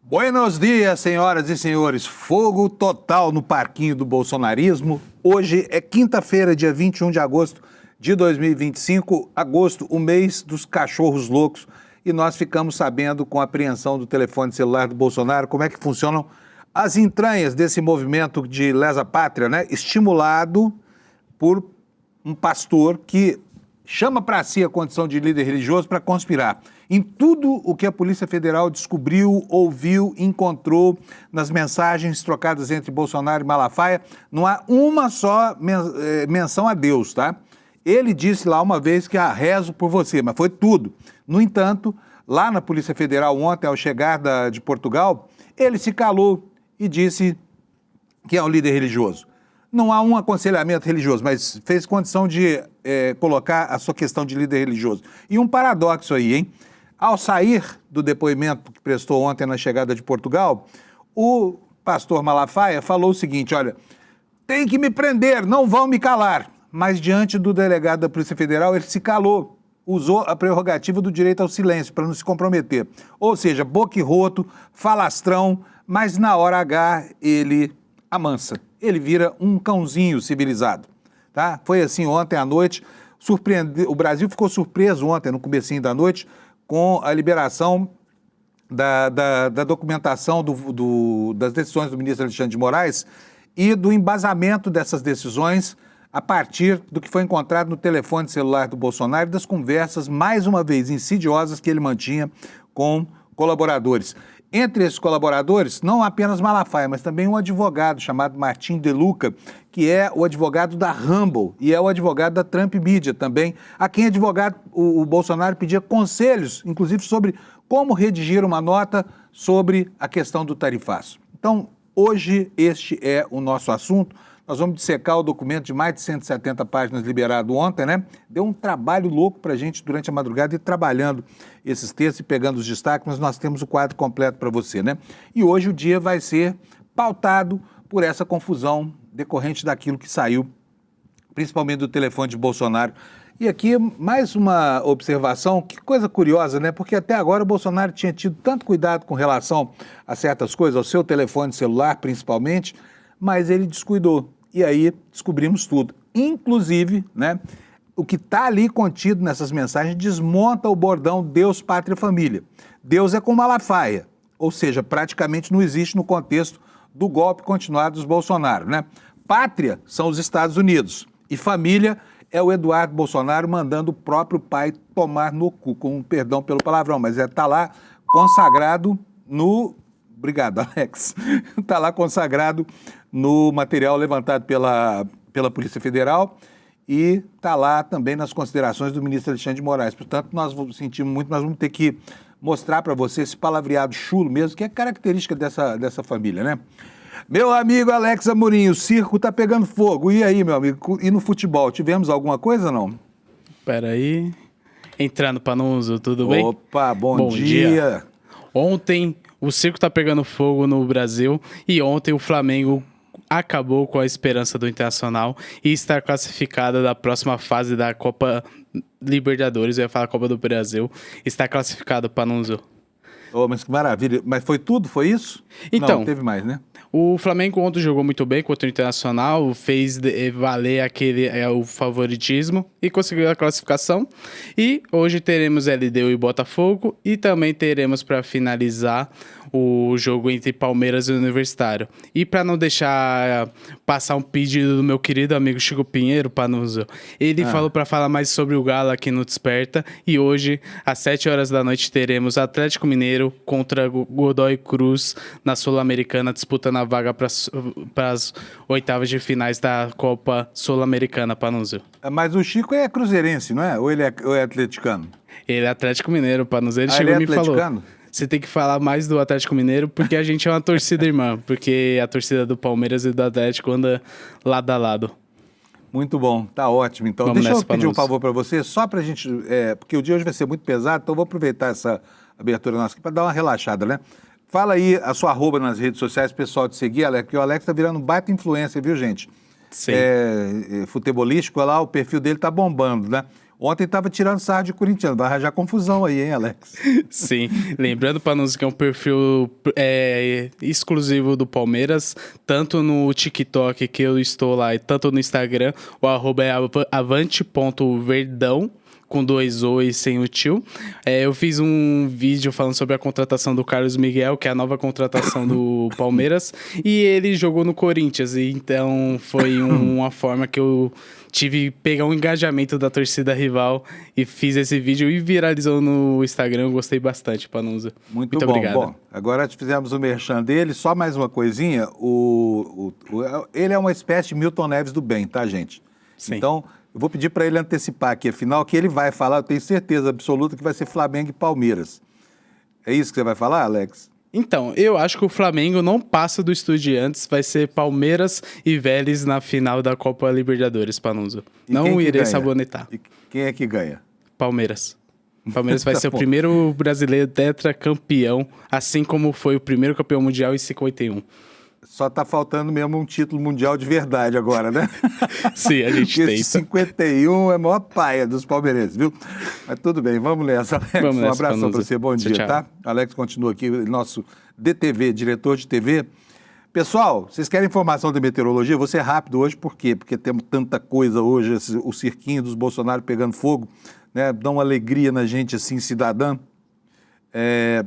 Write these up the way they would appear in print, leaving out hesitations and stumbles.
Buenos dias, senhoras e senhores. Fogo total no parquinho do bolsonarismo. Hoje é quinta-feira, dia 21 de agosto de 2025. Agosto, o mês dos cachorros loucos. E nós ficamos sabendo, com a apreensão do telefone celular do Bolsonaro, como é que funcionam as entranhas desse movimento de lesa pátria, né? Estimulado por um pastor que chama para si a condição de líder religioso para conspirar em tudo o que a Polícia Federal descobriu, ouviu, encontrou nas mensagens trocadas entre Bolsonaro e Malafaia. Não há uma só menção a Deus, tá? Ele disse lá uma vez que rezo por você, mas foi tudo. No entanto, lá na Polícia Federal ontem, ao chegar de Portugal, ele se calou e disse que é um líder religioso. Não há um aconselhamento religioso, mas fez condição de colocar a sua questão de líder religioso. E um paradoxo aí, hein? Ao sair do depoimento que prestou ontem na chegada de Portugal, o pastor Malafaia falou o seguinte: olha, tem que me prender, não vão me calar. Mas diante do delegado da Polícia Federal, ele se calou, usou a prerrogativa do direito ao silêncio para não se comprometer. Ou seja, boquirroto, falastrão, mas na hora H ele amansa. Ele vira um cãozinho civilizado, tá? Foi assim ontem à noite, o Brasil ficou surpreso ontem, no comecinho da noite, com a liberação da documentação das decisões do ministro Alexandre de Moraes e do embasamento dessas decisões a partir do que foi encontrado no telefone celular do Bolsonaro e das conversas, mais uma vez, insidiosas que ele mantinha com colaboradores. Entre esses colaboradores, não apenas Malafaia, mas também um advogado chamado Martim De Luca, que é o advogado da Rumble e é o advogado da Trump Media também, a quem o Bolsonaro pedia conselhos, inclusive sobre como redigir uma nota sobre a questão do tarifaço. Então, hoje este é o nosso assunto. Nós vamos dissecar o documento de mais de 170 páginas liberado ontem, né? Deu um trabalho louco para a gente durante a madrugada ir trabalhando esses textos e pegando os destaques, mas nós temos o quadro completo para você, né? E hoje o dia vai ser pautado por essa confusão decorrente daquilo que saiu, principalmente do telefone de Bolsonaro. E aqui mais uma observação, que coisa curiosa, né? Porque até agora o Bolsonaro tinha tido tanto cuidado com relação a certas coisas, ao seu telefone celular principalmente, mas ele descuidou. E aí descobrimos tudo. Inclusive, né, o que está ali contido nessas mensagens desmonta o bordão Deus, Pátria e Família. Deus é com Malafaia, ou seja, praticamente não existe no contexto do golpe continuado dos Bolsonaro, né? Pátria são os Estados Unidos e família é o Eduardo Bolsonaro mandando o próprio pai tomar no cu, com perdão pelo palavrão, mas está lá consagrado no... Obrigado, Alex. Está lá consagrado no material levantado pela Polícia Federal e está lá também nas considerações do ministro Alexandre de Moraes. Portanto, nós sentimos muito, nós vamos ter que mostrar para você esse palavreado chulo mesmo, que é característica dessa família, né? Meu amigo Alex Amorim, o circo está pegando fogo. E aí, meu amigo? E no futebol, tivemos alguma coisa ou não? Peraí. Entrando, Panuso, tudo bem? Opa, bom dia. Ontem o circo tá pegando fogo no Brasil e ontem o Flamengo acabou com a esperança do Internacional e está classificada da próxima fase da Copa Libertadores, eu ia falar Copa do Brasil, está classificado, Panuso. Oh, mas que maravilha. Mas foi tudo? Foi isso? Então, não, teve mais, né? O Flamengo ontem jogou muito bem contra o Internacional, fez valer o favoritismo e conseguiu a classificação. E hoje teremos LDU e Botafogo e também teremos para finalizar o jogo entre Palmeiras e Universitário. E para não deixar passar um pedido do meu querido amigo Chico Pinheiro, Panuso, ele falou para falar mais sobre o Galo aqui no Desperta. E hoje, às 7 horas da noite, teremos Atlético Mineiro contra Godoy Cruz na Sul-Americana, disputando a vaga para as oitavas de finais da Copa Sul-Americana, Panuso. Mas o Chico é cruzeirense, não é? Ou ele é atleticano? Ele é Atlético Mineiro, Panuso. Ele chegou e me falou: você tem que falar mais do Atlético Mineiro, porque a gente é uma torcida irmã, porque a torcida do Palmeiras e do Atlético anda lado a lado. Muito bom, tá ótimo. Então, Vamos deixa eu nessa, pedir um Panuso. favor para você, só para a gente, porque o dia hoje vai ser muito pesado, então eu vou aproveitar essa abertura nossa aqui para dar uma relaxada, né? Fala aí a sua arroba nas redes sociais, pessoal, de seguir, Alex, porque o Alex tá virando um baita influência, viu, gente? Sim. Futebolístico, olha lá, o perfil dele tá bombando, né? Ontem estava tirando sarro de corintiano. Vai arranjar confusão aí, hein, Alex? Sim, lembrando para nós que é um perfil exclusivo do Palmeiras, tanto no TikTok que eu estou lá, e tanto no Instagram, o arroba é avante.verdão, com 2 O e sem o tio. Eu fiz um vídeo falando sobre a contratação do Carlos Miguel, que é a nova contratação do Palmeiras, e ele jogou no Corinthians, e então foi uma forma que eu tive que pegar um engajamento da torcida rival e fiz esse vídeo e viralizou no Instagram. Eu gostei bastante, Panuza. Muito bom. Obrigado. Bom, agora fizemos o merchan dele. Só mais uma coisinha. Ele é uma espécie de Milton Neves do bem, tá, gente? Sim. Então, eu vou pedir para ele antecipar aqui, afinal, que ele vai falar, eu tenho certeza absoluta que vai ser Flamengo e Palmeiras. É isso que você vai falar, Alex? Então, eu acho que o Flamengo não passa do Estudiantes, vai ser Palmeiras e Vélez na final da Copa Libertadores, Panuza. Não irei sabonetar. E quem é que ganha? Palmeiras. Palmeiras vai ser o primeiro brasileiro tetracampeão, assim como foi o primeiro campeão mundial em 51. Só tá faltando mesmo um título mundial de verdade agora, né? Sim, a gente tenta. 51 é a maior paia dos palmeirenses, viu? Mas tudo bem, vamos nessa, Alex. Um abração para você, bom dia, tchau. Tá? Alex continua aqui, nosso DTV, diretor de TV. Pessoal, vocês querem informação de meteorologia? Vou ser rápido hoje, por quê? Porque temos tanta coisa hoje, o cirquinho dos Bolsonaro pegando fogo, né? Dá uma alegria na gente, assim, cidadã.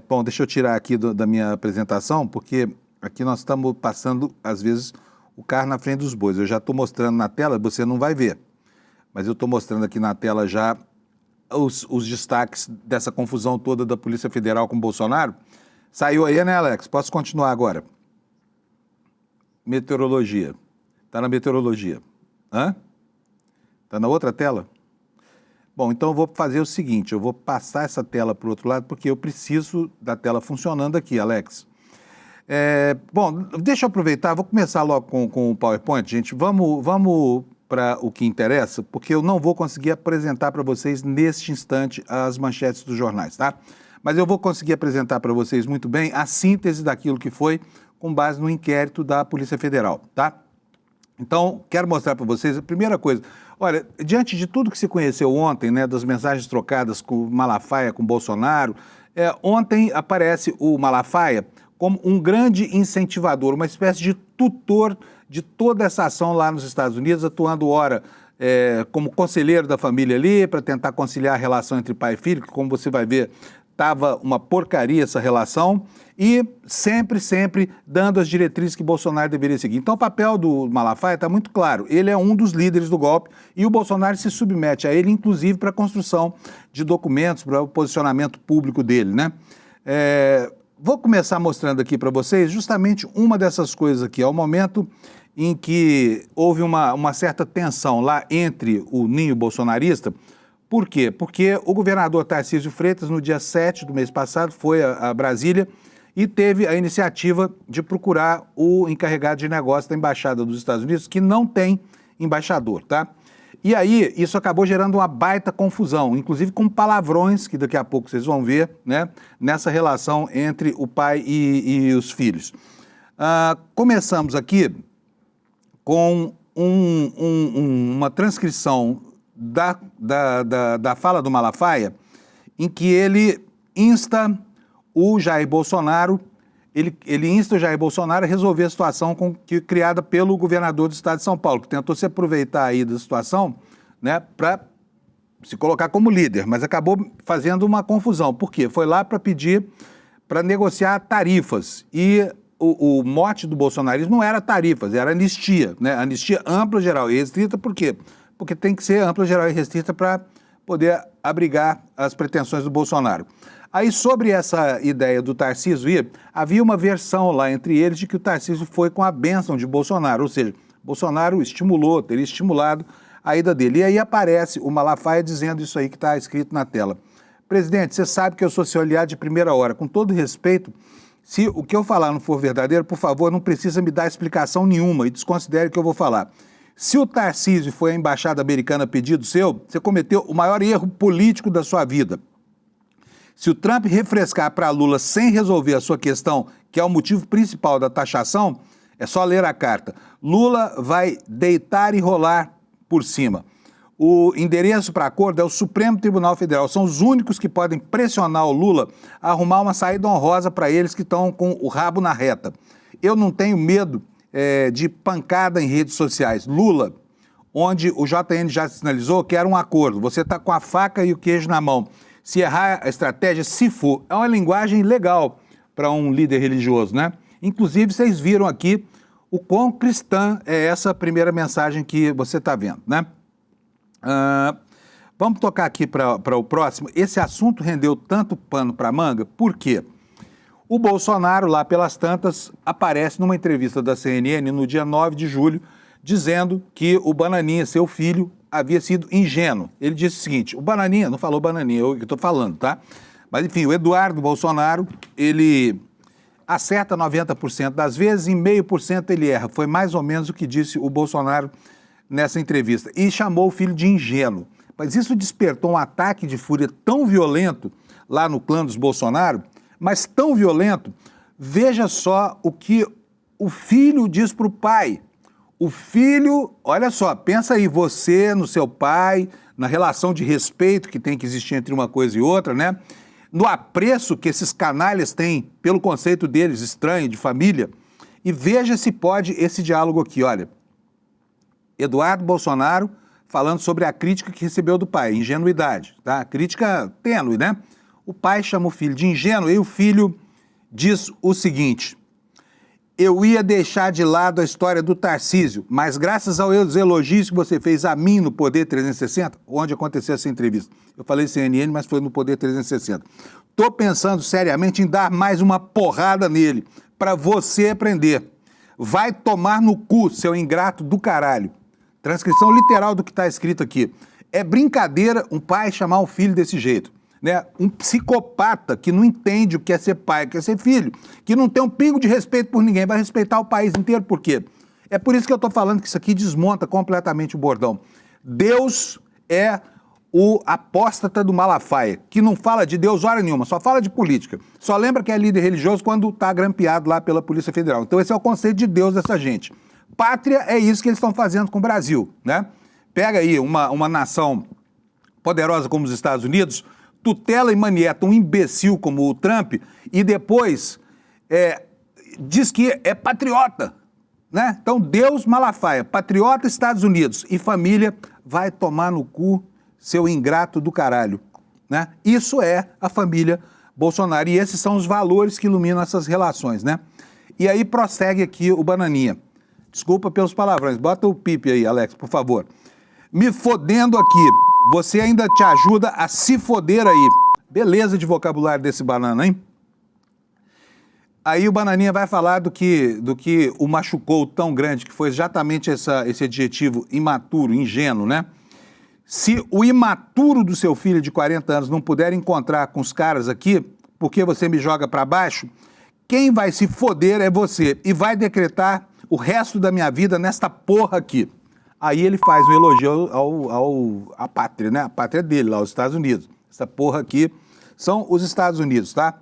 Bom, deixa eu tirar aqui da minha apresentação, porque aqui nós estamos passando, às vezes, o carro na frente dos bois. Eu já estou mostrando na tela, você não vai ver, mas eu estou mostrando aqui na tela já os destaques dessa confusão toda da Polícia Federal com o Bolsonaro. Saiu aí, né, Alex? Posso continuar agora? Meteorologia. Está na meteorologia. Hã? Está na outra tela? Bom, então eu vou fazer o seguinte, eu vou passar essa tela para o outro lado, porque eu preciso da tela funcionando aqui, Alex. Bom, deixa eu aproveitar, vou começar logo com o PowerPoint, gente. Vamos para o que interessa, porque eu não vou conseguir apresentar para vocês neste instante as manchetes dos jornais, tá? Mas eu vou conseguir apresentar para vocês muito bem a síntese daquilo que foi com base no inquérito da Polícia Federal, tá? Então, quero mostrar para vocês a primeira coisa. Olha, diante de tudo que se conheceu ontem, né, das mensagens trocadas com Malafaia, com Bolsonaro, ontem aparece o Malafaia como um grande incentivador, uma espécie de tutor de toda essa ação lá nos Estados Unidos, atuando ora como conselheiro da família ali, para tentar conciliar a relação entre pai e filho, que como você vai ver, estava uma porcaria essa relação, e sempre dando as diretrizes que Bolsonaro deveria seguir. Então o papel do Malafaia está muito claro, ele é um dos líderes do golpe e o Bolsonaro se submete a ele, inclusive para a construção de documentos, para o posicionamento público dele, né? Vou começar mostrando aqui para vocês justamente uma dessas coisas aqui, é o momento em que houve uma certa tensão lá entre o ninho bolsonarista. Por quê? Porque o governador Tarcísio Freitas, no dia 7 do mês passado, foi a Brasília e teve a iniciativa de procurar o encarregado de negócio da Embaixada dos Estados Unidos, que não tem embaixador, tá? E aí, isso acabou gerando uma baita confusão, inclusive com palavrões, que daqui a pouco vocês vão ver, né, nessa relação entre o pai e os filhos. Começamos aqui com uma transcrição da fala do Malafaia, em que ele insta o Jair Bolsonaro, ele insta o Jair Bolsonaro a resolver a situação criada pelo governador do estado de São Paulo, que tentou se aproveitar aí da situação, né, para se colocar como líder, mas acabou fazendo uma confusão. Por quê? Foi lá para pedir para negociar tarifas e o mote do bolsonarismo não era tarifas, era anistia, né? Anistia ampla, geral e restrita. Por quê? Porque tem que ser ampla, geral e restrita para poder abrigar as pretensões do Bolsonaro. Aí, sobre essa ideia do Tarcísio ir, havia uma versão lá entre eles de que o Tarcísio foi com a bênção de Bolsonaro, ou seja, Bolsonaro teria estimulado a ida dele. E aí aparece o Malafaia dizendo isso aí que está escrito na tela. Presidente, você sabe que eu sou seu aliado de primeira hora. Com todo respeito, se o que eu falar não for verdadeiro, por favor, não precisa me dar explicação nenhuma e desconsidere o que eu vou falar. Se o Tarcísio foi à embaixada americana a pedido seu, você cometeu o maior erro político da sua vida. Se o Trump refrescar para Lula sem resolver a sua questão, que é o motivo principal da taxação, é só ler a carta. Lula vai deitar e rolar por cima. O endereço para acordo é o Supremo Tribunal Federal. São os únicos que podem pressionar o Lula a arrumar uma saída honrosa para eles que estão com o rabo na reta. Eu não tenho medo de pancada em redes sociais. Lula, onde o JN já sinalizou que era um acordo. Você está com a faca e o queijo na mão. Se errar a estratégia, se for. É uma linguagem legal para um líder religioso, né? Inclusive, vocês viram aqui o quão cristã é essa primeira mensagem que você está vendo, né? Vamos tocar aqui para o próximo. Esse assunto rendeu tanto pano para manga, por quê? O Bolsonaro, lá pelas tantas, aparece numa entrevista da CNN no dia 9 de julho, dizendo que o Bananinha, seu filho, havia sido ingênuo. Ele disse o seguinte, o Bananinha, não falou Bananinha, eu estou falando, tá? Mas enfim, o Eduardo Bolsonaro, ele acerta 90% das vezes, em 0,5% ele erra. Foi mais ou menos o que disse o Bolsonaro nessa entrevista. E chamou o filho de ingênuo. Mas isso despertou um ataque de fúria tão violento lá no clã dos Bolsonaro, mas tão violento, veja só o que o filho diz para o pai. O filho, olha só, pensa aí, você no seu pai, na relação de respeito que tem que existir entre uma coisa e outra, né? No apreço que esses canalhas têm pelo conceito deles estranho, de família. E veja se pode esse diálogo aqui, olha. Eduardo Bolsonaro falando sobre a crítica que recebeu do pai, ingenuidade, tá? Crítica tênue, né? O pai chama o filho de ingênuo e o filho diz o seguinte: eu ia deixar de lado a história do Tarcísio, mas graças aos elogios que você fez a mim no Poder 360, onde aconteceu essa entrevista, eu falei CNN, mas foi no Poder 360, tô pensando seriamente em dar mais uma porrada nele, para você aprender. Vai tomar no cu, seu ingrato do caralho. Transcrição literal do que está escrito aqui. É brincadeira um pai chamar um filho desse jeito. Né? Um psicopata que não entende o que é ser pai, o que é ser filho, que não tem um pingo de respeito por ninguém, vai respeitar o país inteiro, por quê? É por isso que eu estou falando que isso aqui desmonta completamente o bordão. Deus é o apóstata do Malafaia, que não fala de Deus hora nenhuma, só fala de política. Só lembra que é líder religioso quando está grampeado lá pela Polícia Federal. Então esse é o conceito de Deus dessa gente. Pátria é isso que eles estão fazendo com o Brasil, né? Pega aí uma nação poderosa como os Estados Unidos, tutela e manieta um imbecil como o Trump e depois diz que é patriota, né? Então Deus Malafaia, patriota Estados Unidos e família vai tomar no cu, seu ingrato do caralho, né? Isso é a família Bolsonaro e esses são os valores que iluminam essas relações, né? E aí prossegue aqui o Bananinha. Desculpa pelos palavrões, bota o pipe aí, Alex, por favor. Me fodendo aqui, você ainda te ajuda a se foder aí. Beleza de vocabulário desse banana, hein? Aí o Bananinha vai falar do que o machucou tão grande, que foi exatamente esse adjetivo imaturo, ingênuo, né? Se o imaturo do seu filho de 40 anos não puder encontrar com os caras aqui, porque você me joga para baixo, quem vai se foder é você e vai decretar o resto da minha vida nesta porra aqui. Aí ele faz um elogio à pátria, né? A pátria dele, lá, os Estados Unidos. Essa porra aqui são os Estados Unidos, tá?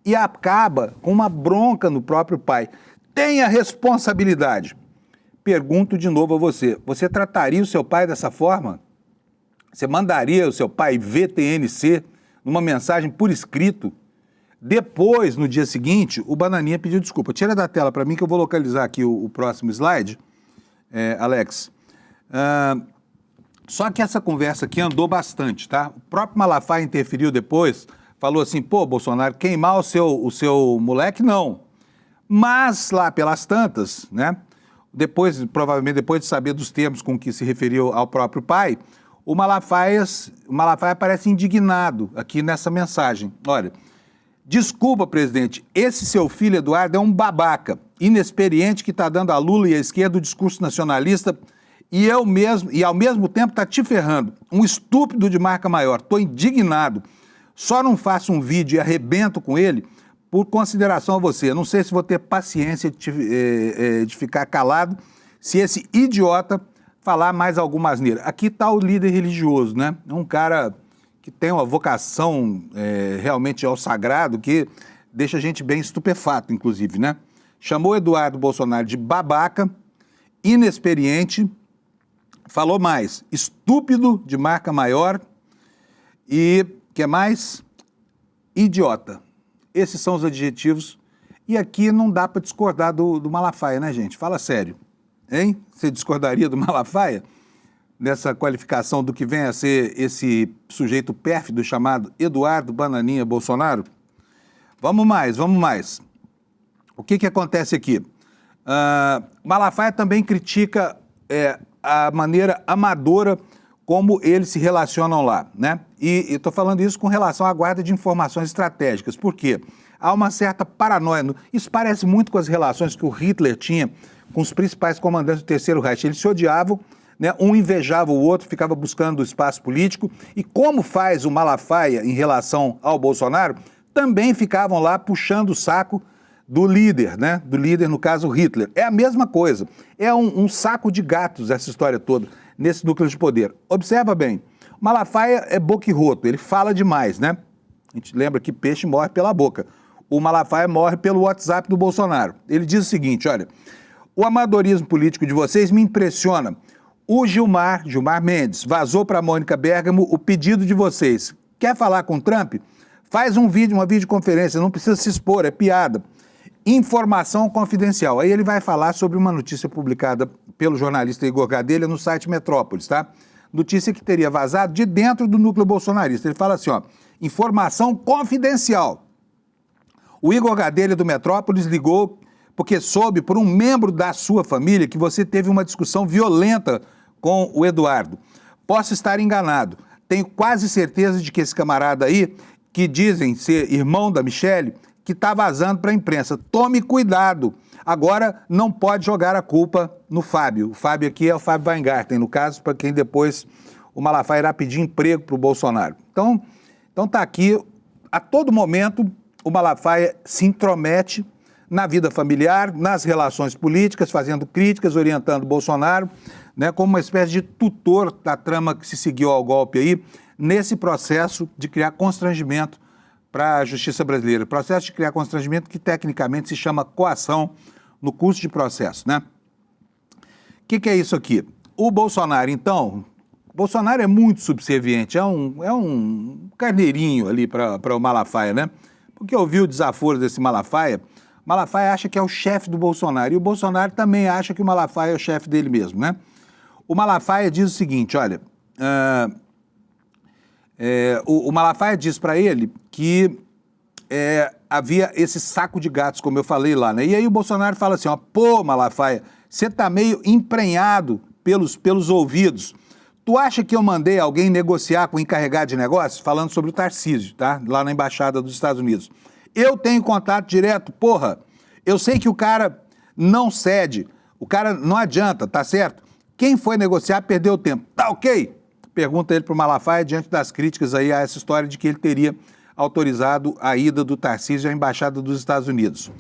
E acaba com uma bronca no próprio pai. Tenha responsabilidade. Pergunto de novo a você. Você trataria o seu pai dessa forma? Você mandaria o seu pai VTNC numa mensagem por escrito? Depois, no dia seguinte, o Bananinha pediu desculpa. Tira da tela para mim que eu vou localizar aqui o próximo slide, Alex. Só que essa conversa aqui andou bastante, tá? O próprio Malafaia interferiu depois, falou assim, pô, Bolsonaro, queimar o seu moleque, não. Mas lá pelas tantas, né? Provavelmente depois de saber dos termos com que se referiu ao próprio pai, o Malafaia parece indignado aqui nessa mensagem. Olha, desculpa, presidente, esse seu filho Eduardo é um babaca, inexperiente que está dando a Lula e à esquerda o discurso nacionalista e ao mesmo tempo está te ferrando. Um estúpido de marca maior. Estou indignado. Só não faço um vídeo e arrebento com ele por consideração a você. Não sei se vou ter paciência de ficar calado se esse idiota falar mais alguma asneira. Aqui está o líder religioso, né? Um cara que tem uma vocação realmente ao sagrado que deixa a gente bem estupefato, inclusive, né? Chamou Eduardo Bolsonaro de babaca, inexperiente, Falou mais, estúpido de marca maior e, que mais? Idiota. Esses são os adjetivos. E aqui não dá para discordar do Malafaia, né, gente? Fala sério. Hein? Você discordaria do Malafaia? Nessa qualificação do que vem a ser esse sujeito pérfido chamado Eduardo Bananinha Bolsonaro? Vamos mais. O que acontece aqui? Malafaia também critica a maneira amadora como eles se relacionam lá, né? E estou falando isso com relação à guarda de informações estratégicas. Por quê? Há uma certa paranoia. Isso parece muito com as relações que o Hitler tinha com os principais comandantes do Terceiro Reich. Eles se odiavam, né? Um invejava o outro, ficava buscando espaço político. E como faz o Malafaia em relação ao Bolsonaro, também ficavam lá puxando o saco do líder, né? Do líder, no caso, Hitler. É a mesma coisa. É um saco de gatos essa história toda, nesse núcleo de poder. Observa bem, o Malafaia é boquirroto, ele fala demais, né? A gente lembra que peixe morre pela boca. O Malafaia morre pelo WhatsApp do Bolsonaro. Ele diz o seguinte, olha, o amadorismo político de vocês me impressiona. O Gilmar Mendes, vazou para a Mônica Bergamo o pedido de vocês. Quer falar com o Trump? Faz um vídeo, uma videoconferência, não precisa se expor, é piada. Informação confidencial. Aí ele vai falar sobre uma notícia publicada pelo jornalista Igor Gadelha no site Metrópolis, tá? Notícia que teria vazado de dentro do núcleo bolsonarista. Ele fala assim, ó, informação confidencial. O Igor Gadelha do Metrópolis ligou porque soube por um membro da sua família que você teve uma discussão violenta com o Eduardo. Posso estar enganado. Tenho quase certeza de que esse camarada aí, que dizem ser irmão da Michelle, que está vazando para a imprensa. Tome cuidado. Agora não pode jogar a culpa no Fábio. O Fábio aqui é o Fábio Weingarten, no caso, para quem depois o Malafaia irá pedir emprego para o Bolsonaro. Então tá aqui, a todo momento, o Malafaia se intromete na vida familiar, nas relações políticas, fazendo críticas, orientando o Bolsonaro, né, como uma espécie de tutor da trama que se seguiu ao golpe aí, nesse processo de criar constrangimento para a justiça brasileira. Processo de criar constrangimento que tecnicamente se chama coação no curso de processo, né? O que é isso aqui? O Bolsonaro, então, Bolsonaro é muito subserviente, é um carneirinho ali para o Malafaia, né? Porque ouviu o desaforo desse Malafaia acha que é o chefe do Bolsonaro e o Bolsonaro também acha que o Malafaia é o chefe dele mesmo, né? O Malafaia diz o seguinte, olha, o Malafaia diz para ele que havia esse saco de gatos, como eu falei lá, né? E aí o Bolsonaro fala assim, ó, pô, Malafaia, você tá meio emprenhado pelos ouvidos. Tu acha que eu mandei alguém negociar com o encarregado de negócios? Falando sobre o Tarcísio, tá? Lá na Embaixada dos Estados Unidos. Eu tenho contato direto, porra. Eu sei que o cara não cede, o cara não adianta, tá certo? Quem foi negociar perdeu tempo. Tá ok? Pergunta ele pro Malafaia diante das críticas aí a essa história de que ele teria autorizado a ida do Tarcísio à Embaixada dos Estados Unidos.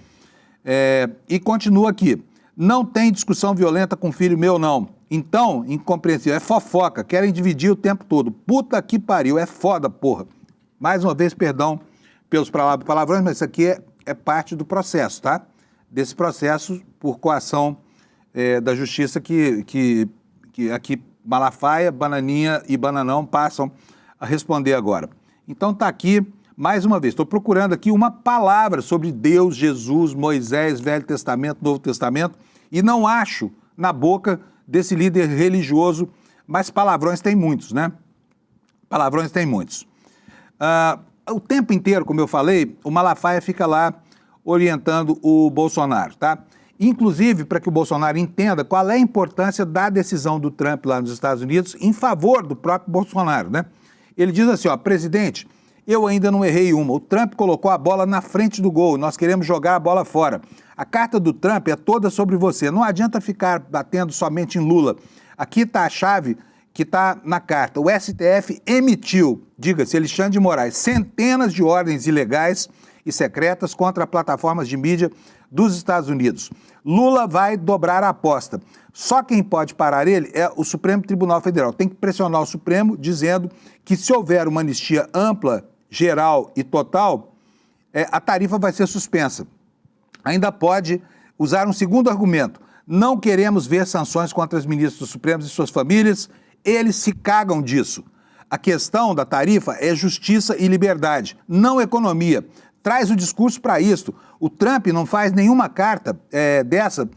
E continua aqui. Não tem discussão violenta com filho meu, não. Então, incompreensível, é fofoca, querem dividir o tempo todo. Puta que pariu, é foda, porra. Mais uma vez, perdão pelos palavrões, mas isso aqui é parte do processo, tá? Desse processo por coação da justiça que aqui Malafaia, Bananinha e Bananão passam a responder agora. Então tá aqui, mais uma vez, estou procurando aqui uma palavra sobre Deus, Jesus, Moisés, Velho Testamento, Novo Testamento, e não acho na boca desse líder religioso, mas palavrões tem muitos, né? Palavrões tem muitos. O tempo inteiro, como eu falei, o Malafaia fica lá orientando o Bolsonaro, tá? Inclusive para que o Bolsonaro entenda qual é a importância da decisão do Trump lá nos Estados Unidos em favor do próprio Bolsonaro, né? Ele diz assim, ó, presidente, eu ainda não errei uma, o Trump colocou a bola na frente do gol, nós queremos jogar a bola fora. A carta do Trump é toda sobre você, não adianta ficar batendo somente em Lula. Aqui está a chave que está na carta. O STF emitiu, diga-se, Alexandre de Moraes, centenas de ordens ilegais e secretas contra plataformas de mídia dos Estados Unidos. Lula vai dobrar a aposta. Só quem pode parar ele é o Supremo Tribunal Federal. Tem que pressionar o Supremo dizendo que se houver uma anistia ampla, geral e total, a tarifa vai ser suspensa. Ainda pode usar um segundo argumento. Não queremos ver sanções contra os ministros do Supremo e suas famílias, eles se cagam disso. A questão da tarifa é justiça e liberdade, não economia. Traz o discurso para isso. O Trump não faz nenhuma carta dessa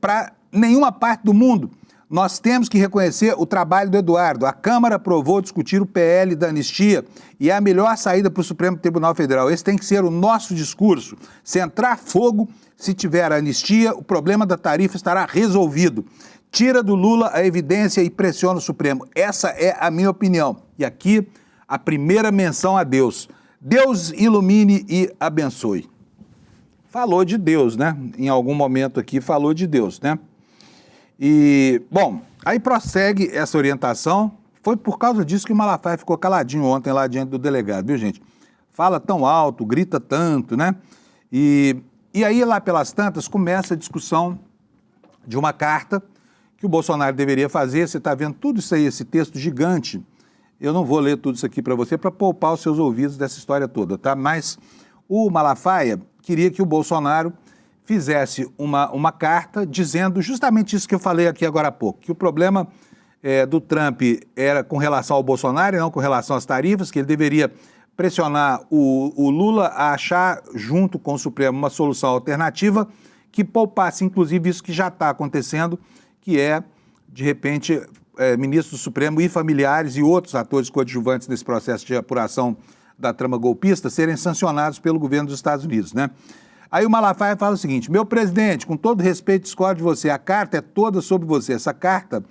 para nenhuma parte do mundo. Nós temos que reconhecer o trabalho do Eduardo. A Câmara aprovou discutir o PL da anistia e é a melhor saída para o Supremo Tribunal Federal. Esse tem que ser o nosso discurso. Se entrar fogo, se tiver anistia, o problema da tarifa estará resolvido. Tira do Lula a evidência e pressiona o Supremo. Essa é a minha opinião. E aqui, a primeira menção a Deus. Deus ilumine e abençoe. Falou de Deus, né? Em algum momento aqui falou de Deus, né? E, bom, aí prossegue essa orientação. Foi por causa disso que o Malafaia ficou caladinho ontem lá diante do delegado, viu, gente? Fala tão alto, grita tanto, né? E aí, lá pelas tantas, começa a discussão de uma carta que o Bolsonaro deveria fazer. Você está vendo tudo isso aí, esse texto gigante. Eu não vou ler tudo isso aqui para você para poupar os seus ouvidos dessa história toda, tá? Mas o Malafaia queria que o Bolsonaro fizesse uma carta dizendo justamente isso que eu falei aqui agora há pouco, que o problema do Trump era com relação ao Bolsonaro e não com relação às tarifas, que ele deveria pressionar o Lula a achar, junto com o Supremo, uma solução alternativa que poupasse, inclusive, isso que já está acontecendo, que é, de repente, ministro do Supremo e familiares e outros atores coadjuvantes nesse processo de apuração da trama golpista serem sancionados pelo governo dos Estados Unidos, né? Aí o Malafaia fala o seguinte: meu presidente, com todo respeito, discordo de você, a carta é toda sobre você. Essa carta,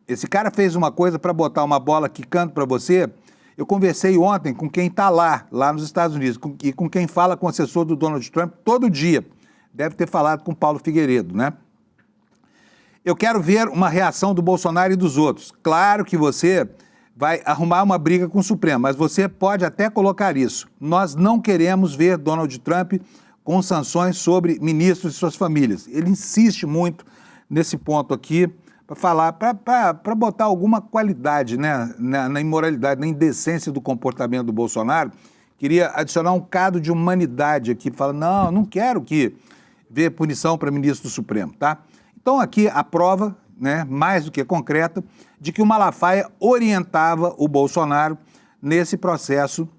esse cara fez uma coisa para botar uma bola quicando para você. Eu conversei ontem com quem está lá nos Estados Unidos, e com quem fala com o assessor do Donald Trump todo dia. Deve ter falado com Paulo Figueiredo, né? Eu quero ver uma reação do Bolsonaro e dos outros. Claro que você vai arrumar uma briga com o Supremo, mas você pode até colocar isso. Nós não queremos ver Donald Trump com sanções sobre ministros e suas famílias. Ele insiste muito nesse ponto aqui para falar, para botar alguma qualidade, né, na imoralidade, na indecência do comportamento do Bolsonaro. Queria adicionar um cado de humanidade aqui, fala, não quero ver punição para ministro do Supremo, tá? Então aqui a prova, né, mais do que concreta, de que o Malafaia orientava o Bolsonaro nesse processo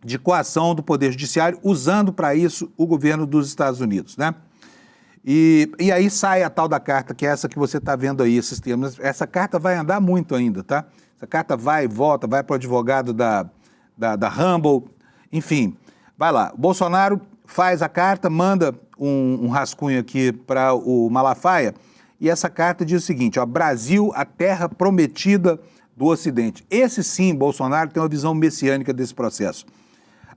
de coação do Poder Judiciário, usando para isso o governo dos Estados Unidos, né? E aí sai a tal da carta, que é essa que você está vendo aí, esses termos. Essa carta vai andar muito ainda, tá? Essa carta vai e volta, vai para o advogado da Rumble, enfim, vai lá. O Bolsonaro faz a carta, manda um rascunho aqui para o Malafaia, e essa carta diz o seguinte, ó, Brasil, a terra prometida do Ocidente. Esse sim, Bolsonaro tem uma visão messiânica desse processo.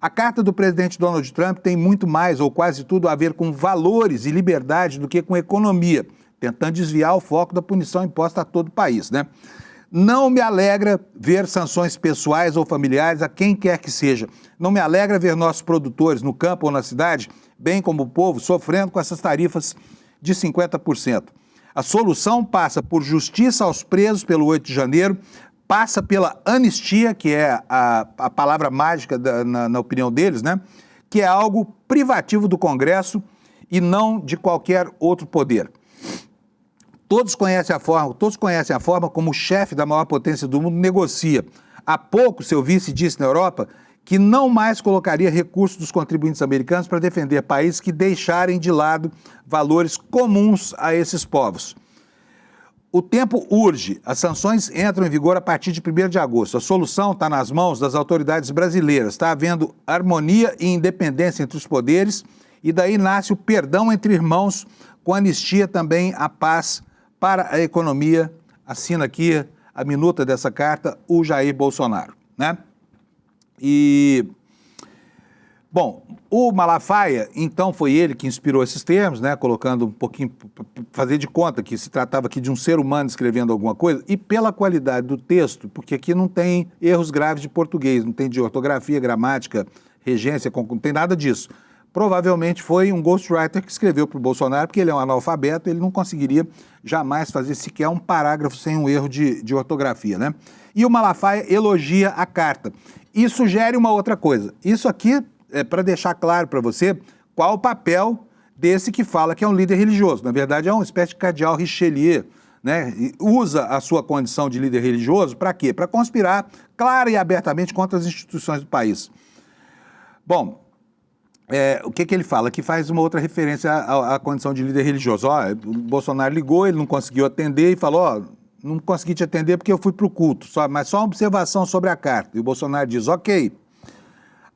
A carta do presidente Donald Trump tem muito mais, ou quase tudo, a ver com valores e liberdade do que com economia, tentando desviar o foco da punição imposta a todo o país, né? Não me alegra ver sanções pessoais ou familiares a quem quer que seja. Não me alegra ver nossos produtores no campo ou na cidade, bem como o povo, sofrendo com essas tarifas de 50%. A solução passa por justiça aos presos pelo 8 de janeiro, passa pela anistia, que é a palavra mágica na opinião deles, né? Que é algo privativo do Congresso e não de qualquer outro poder. Todos conhecem a forma como o chefe da maior potência do mundo negocia. Há pouco, seu vice disse na Europa que não mais colocaria recursos dos contribuintes americanos para defender países que deixarem de lado valores comuns a esses povos. O tempo urge. As sanções entram em vigor a partir de 1º de agosto. A solução está nas mãos das autoridades brasileiras. Está havendo harmonia e independência entre os poderes e daí nasce o perdão entre irmãos, com anistia também a paz para a economia. Assina aqui a minuta dessa carta o Jair Bolsonaro, né? E, bom, o Malafaia, então, foi ele que inspirou esses termos, né, colocando um pouquinho, fazer de conta que se tratava aqui de um ser humano escrevendo alguma coisa, e pela qualidade do texto, porque aqui não tem erros graves de português, não tem de ortografia, gramática, regência, não tem nada disso. Provavelmente foi um ghostwriter que escreveu para o Bolsonaro, porque ele é um analfabeto, ele não conseguiria jamais fazer sequer um parágrafo sem um erro de ortografia, né? E o Malafaia elogia a carta. E sugere uma outra coisa. Isso aqui é para deixar claro para você qual o papel desse que fala que é um líder religioso. Na verdade, é uma espécie de cardeal Richelieu, né? E usa a sua condição de líder religioso para quê? Para conspirar clara e abertamente contra as instituições do país. Bom, o que ele fala? Que faz uma outra referência à condição de líder religioso. Ó, o Bolsonaro ligou, ele não conseguiu atender e falou, ó, não consegui te atender porque eu fui para o culto, mas só uma observação sobre a carta. E o Bolsonaro diz, ok,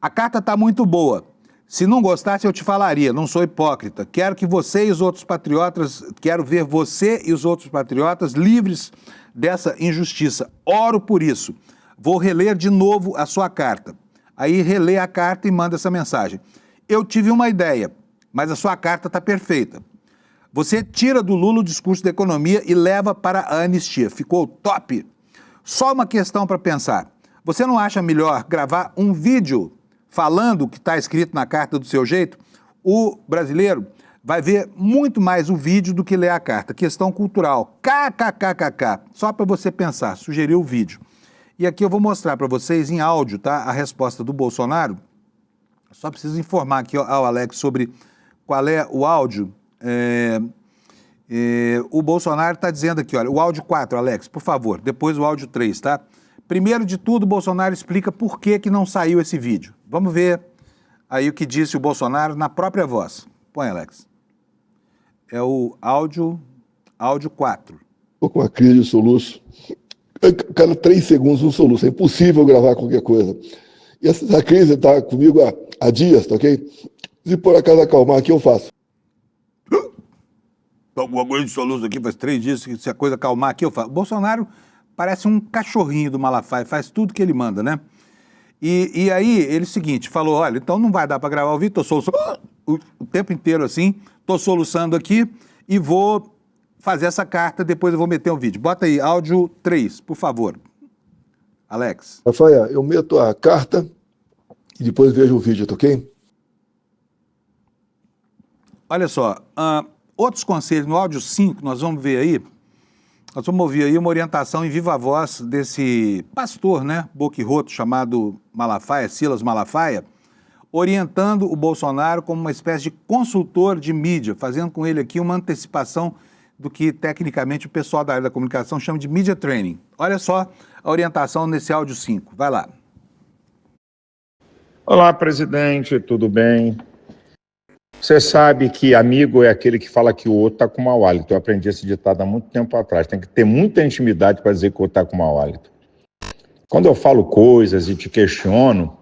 a carta está muito boa. Se não gostasse, eu te falaria, não sou hipócrita. Quero que você e os outros patriotas, quero ver você e os outros patriotas livres dessa injustiça. Oro por isso. Vou reler de novo a sua carta. Aí relê a carta e manda essa mensagem. Eu tive uma ideia, mas a sua carta está perfeita. Você tira do Lula o discurso da economia e leva para a anistia. Ficou top. Só uma questão para pensar. Você não acha melhor gravar um vídeo falando o que está escrito na carta do seu jeito? O brasileiro vai ver muito mais o vídeo do que ler a carta. Questão cultural. KKKKK. Só para você pensar, sugeriu o vídeo. E aqui eu vou mostrar para vocês em áudio, tá? A resposta do Bolsonaro. Só preciso informar aqui ao Alex sobre qual é o áudio. O Bolsonaro está dizendo aqui, olha, o áudio 4, Alex, por favor, depois o áudio 3, tá? Primeiro de tudo, o Bolsonaro explica por que não saiu esse vídeo. Vamos ver aí o que disse o Bolsonaro na própria voz. Põe, Alex. É o áudio 4. Estou com uma crise de soluço. Cada 3 segundos um soluço. É impossível gravar qualquer coisa. E essa crise está comigo há dias, tá ok? Se por acaso acalmar aqui, eu faço. Estou com uma coisa de soluço aqui, faz 3 dias que se a coisa acalmar aqui, eu faço. Bolsonaro parece um cachorrinho do Malafaia, faz tudo que ele manda, né? E aí, ele seguinte, falou, olha, então não vai dar para gravar o vídeo, estou soluçando o tempo inteiro assim, estou soluçando aqui e vou fazer essa carta, depois eu vou meter um vídeo. Bota aí, áudio 3, por favor. Alex. Rafael, eu meto a carta e depois vejo o vídeo, tá ok? Olha só, outros conselhos, no áudio 5, nós vamos ver aí, nós vamos ouvir aí uma orientação em viva voz desse pastor, né, boquiroto, chamado Malafaia, Silas Malafaia, orientando o Bolsonaro como uma espécie de consultor de mídia, fazendo com ele aqui uma antecipação do que, tecnicamente, o pessoal da área da comunicação chama de media training. Olha só a orientação nesse áudio 5. Vai lá. Olá, presidente, tudo bem? Você sabe que amigo é aquele que fala que o outro está com mau hálito. Eu aprendi esse ditado há muito tempo atrás. Tem que ter muita intimidade para dizer que o outro está com mau hálito. Quando eu falo coisas e te questiono,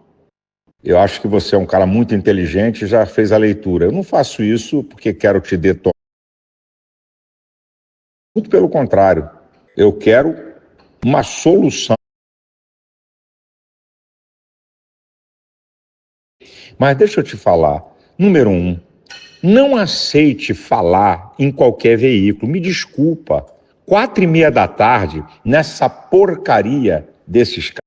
eu acho que você é um cara muito inteligente e já fez a leitura. Eu não faço isso porque quero te detonar. Muito pelo contrário. Eu quero uma solução. Mas deixa eu te falar. Número 1. Não aceite falar em qualquer veículo. Me desculpa. 4h30 da tarde, nessa porcaria desses caras.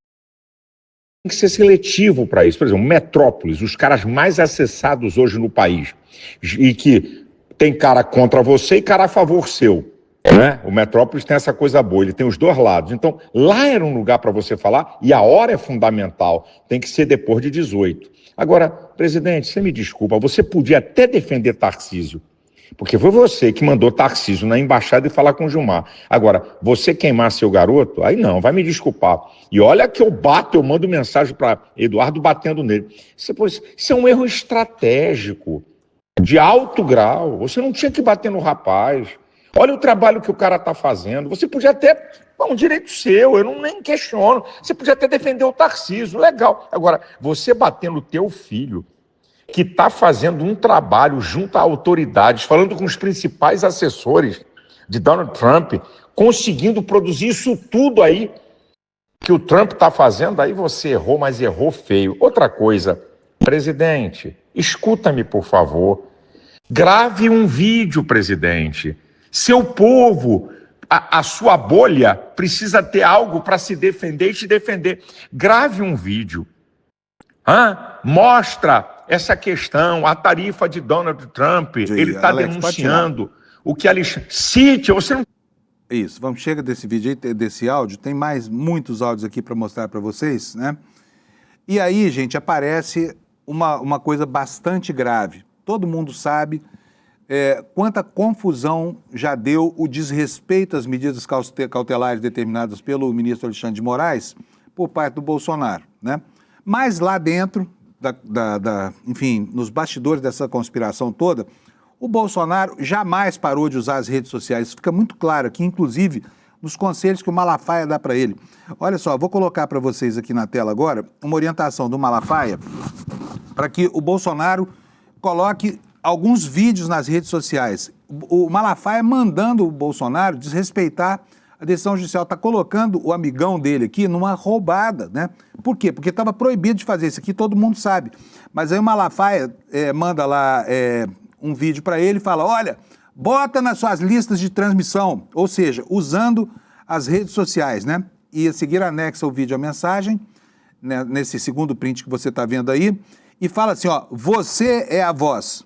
Tem que ser seletivo para isso. Por exemplo, Metrópolis, os caras mais acessados hoje no país. E que tem cara contra você e cara a favor seu. Né? O Metrópolis tem essa coisa boa, ele tem os 2 lados. Então, lá era um lugar para você falar e a hora é fundamental. Tem que ser depois de 18. Agora, presidente, você me desculpa, você podia até defender Tarcísio, porque foi você que mandou Tarcísio na embaixada e falar com o Gilmar. Agora, você queimar seu garoto, aí não, vai me desculpar. E olha que eu mando mensagem para Eduardo batendo nele. Isso é um erro estratégico, de alto grau. Você não tinha que bater no rapaz. Olha o trabalho que o cara está fazendo. Você podia até... um direito seu, eu nem questiono. Você podia até defender o Tarcísio, legal. Agora, você batendo o teu filho, que está fazendo um trabalho junto a autoridades, falando com os principais assessores de Donald Trump, conseguindo produzir isso tudo aí que o Trump está fazendo, aí você errou, mas errou feio. Outra coisa, presidente, escuta-me, por favor. Grave um vídeo, presidente. Seu povo... A sua bolha precisa ter algo para se defender e te defender. Grave um vídeo. Mostra essa questão, a tarifa de Donald Trump. Ele está denunciando o que Alexandre... Cite, você não... Isso, chega desse vídeo aí, desse áudio. Tem muitos áudios aqui para mostrar para vocês, né? E aí, gente, aparece uma coisa bastante grave. Todo mundo sabe quanta confusão já deu o desrespeito às medidas cautelares determinadas pelo ministro Alexandre de Moraes por parte do Bolsonaro, né? Mas lá dentro, enfim, nos bastidores dessa conspiração toda, o Bolsonaro jamais parou de usar as redes sociais. Isso fica muito claro aqui, inclusive nos conselhos que o Malafaia dá para ele. Olha só, vou colocar para vocês aqui na tela agora uma orientação do Malafaia para que o Bolsonaro coloque alguns vídeos nas redes sociais. O Malafaia mandando o Bolsonaro desrespeitar a decisão judicial, está colocando o amigão dele aqui numa roubada, né? Por quê? Porque estava proibido de fazer isso aqui, todo mundo sabe. Mas aí o Malafaia manda lá um vídeo para ele e fala, olha, bota nas suas listas de transmissão, ou seja, usando as redes sociais, né? E a seguir anexa o vídeo à mensagem, né, nesse segundo print que você está vendo aí, e fala assim, ó, você é a voz.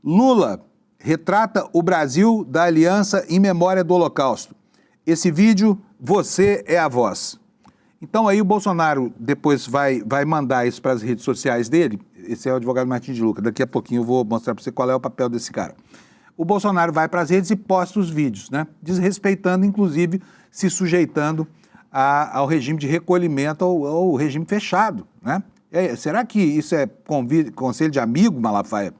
Lula retrata o Brasil da aliança em memória do Holocausto. Esse vídeo, você é a voz. Então aí o Bolsonaro depois vai mandar isso para as redes sociais dele. Esse é o advogado Martim de Luca. Daqui a pouquinho eu vou mostrar para você qual é o papel desse cara. O Bolsonaro vai para as redes e posta os vídeos, né? Desrespeitando, inclusive, se sujeitando ao regime de recolhimento ou regime fechado, né? Será que isso é conselho de amigo, Malafaia?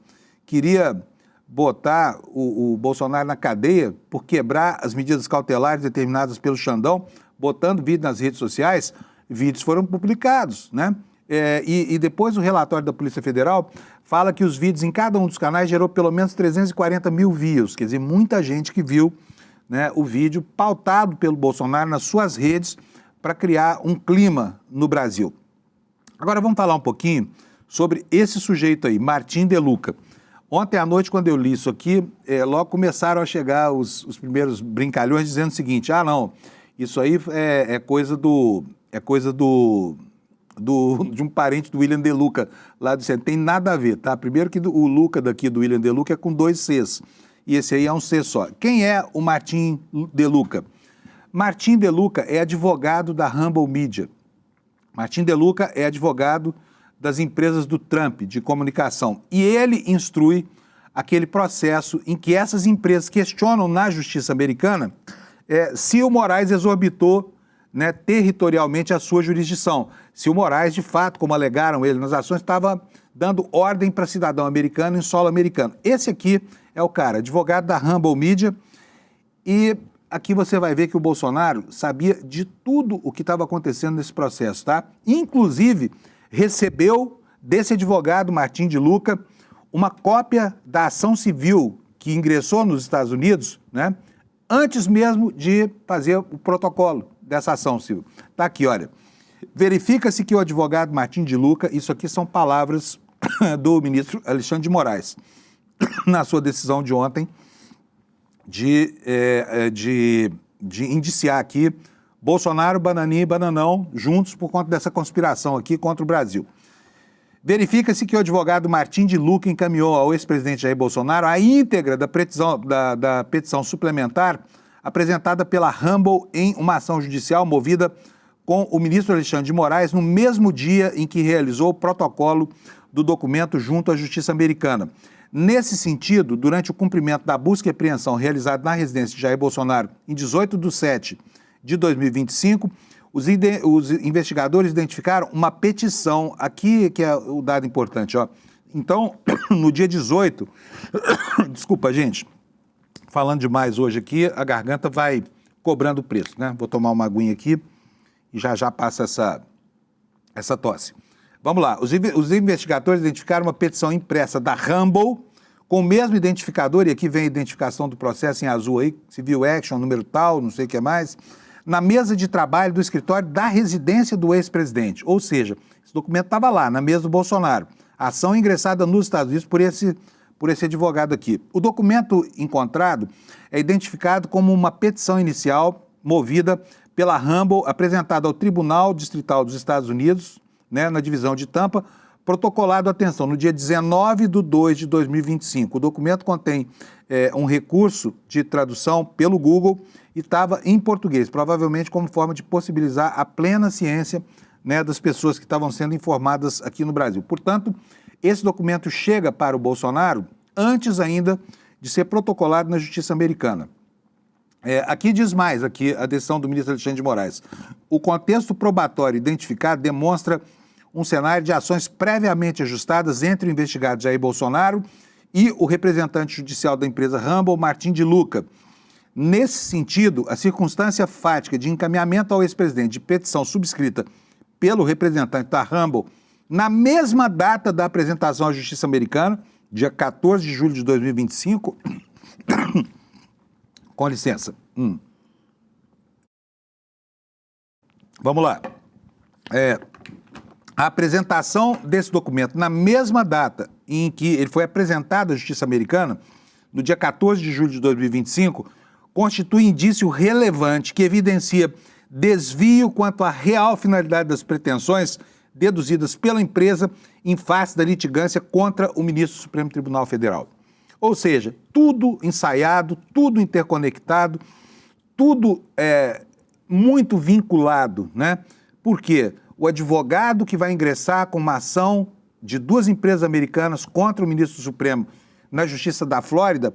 Queria botar o Bolsonaro na cadeia por quebrar as medidas cautelares determinadas pelo Xandão, botando vídeo nas redes sociais? Vídeos foram publicados, né? E depois o relatório da Polícia Federal fala que os vídeos em cada um dos canais gerou pelo menos 340 mil views, quer dizer, muita gente que viu, né, o vídeo pautado pelo Bolsonaro nas suas redes para criar um clima no Brasil. Agora vamos falar um pouquinho sobre esse sujeito aí, Martim de Luca. Ontem à noite, quando eu li isso aqui, logo começaram a chegar os primeiros brincalhões dizendo o seguinte, não, isso aí é coisa de um parente do William De Luca, lá do centro. Tem nada a ver, tá? Primeiro que o Luca daqui do William De Luca é com 2 Cs, e esse aí é um C só. Quem é o Martim De Luca? Martim De Luca é advogado da Rumble Media. Martim De Luca é advogado das empresas do Trump, de comunicação. E ele instrui aquele processo em que essas empresas questionam na justiça americana se o Moraes exorbitou, né, territorialmente a sua jurisdição. Se o Moraes, de fato, como alegaram ele nas ações, estava dando ordem para cidadão americano em solo americano. Esse aqui é o cara, advogado da Rumble Media, e aqui você vai ver que o Bolsonaro sabia de tudo o que estava acontecendo nesse processo, tá? Inclusive, recebeu desse advogado Martim de Luca uma cópia da ação civil que ingressou nos Estados Unidos, né, antes mesmo de fazer o protocolo dessa ação civil. Tá aqui, olha. Verifica-se que o advogado Martim de Luca, isso aqui são palavras do ministro Alexandre de Moraes, na sua decisão de ontem, de indiciar aqui Bolsonaro, Bananinha e Bananão juntos por conta dessa conspiração aqui contra o Brasil. Verifica-se que o advogado Martim de Luca encaminhou ao ex-presidente Jair Bolsonaro a íntegra da petição suplementar apresentada pela Rumble em uma ação judicial movida com o ministro Alexandre de Moraes no mesmo dia em que realizou o protocolo do documento junto à Justiça Americana. Nesse sentido, durante o cumprimento da busca e apreensão realizada na residência de Jair Bolsonaro em 18 de setembro de 2025, os investigadores identificaram uma petição, aqui que é o dado importante, ó. Então, no dia 18, desculpa, gente, falando demais hoje aqui, a garganta vai cobrando o preço, né? Vou tomar uma aguinha aqui e já passa essa tosse. Vamos lá, os investigadores identificaram uma petição impressa da Rumble com o mesmo identificador, e aqui vem a identificação do processo em azul aí, Civil Action, número tal, não sei o que mais, na mesa de trabalho do escritório da residência do ex-presidente. Ou seja, esse documento estava lá, na mesa do Bolsonaro. A ação ingressada nos Estados Unidos por esse advogado aqui. O documento encontrado é identificado como uma petição inicial movida pela Rumble, apresentada ao Tribunal Distrital dos Estados Unidos, né, na divisão de Tampa, protocolado, atenção, no dia 19 de 2 de 2025. O documento contém um recurso de tradução pelo Google e estava em português, provavelmente como forma de possibilitar a plena ciência, né, das pessoas que estavam sendo informadas aqui no Brasil. Portanto, Esse documento chega para o Bolsonaro antes ainda de ser protocolado na justiça americana. Aqui diz mais, aqui a decisão do ministro Alexandre de Moraes. O contexto probatório identificado demonstra um cenário de ações previamente ajustadas entre o investigado Jair Bolsonaro e o representante judicial da empresa Rambo, Martim de Luca. Nesse sentido, a circunstância fática de encaminhamento ao ex-presidente de petição subscrita pelo representante da Rambo na mesma data da apresentação à justiça americana, dia 14 de julho de 2025, com licença. Vamos lá. A apresentação desse documento na mesma data em que ele foi apresentado à justiça americana, no dia 14 de julho de 2025, constitui indício relevante que evidencia desvio quanto à real finalidade das pretensões deduzidas pela empresa em face da litigância contra o ministro do Supremo Tribunal Federal. Ou seja, tudo ensaiado, tudo interconectado, tudo muito vinculado, né? Por quê? O advogado que vai ingressar com uma ação de 2 empresas americanas contra o ministro do Supremo na Justiça da Flórida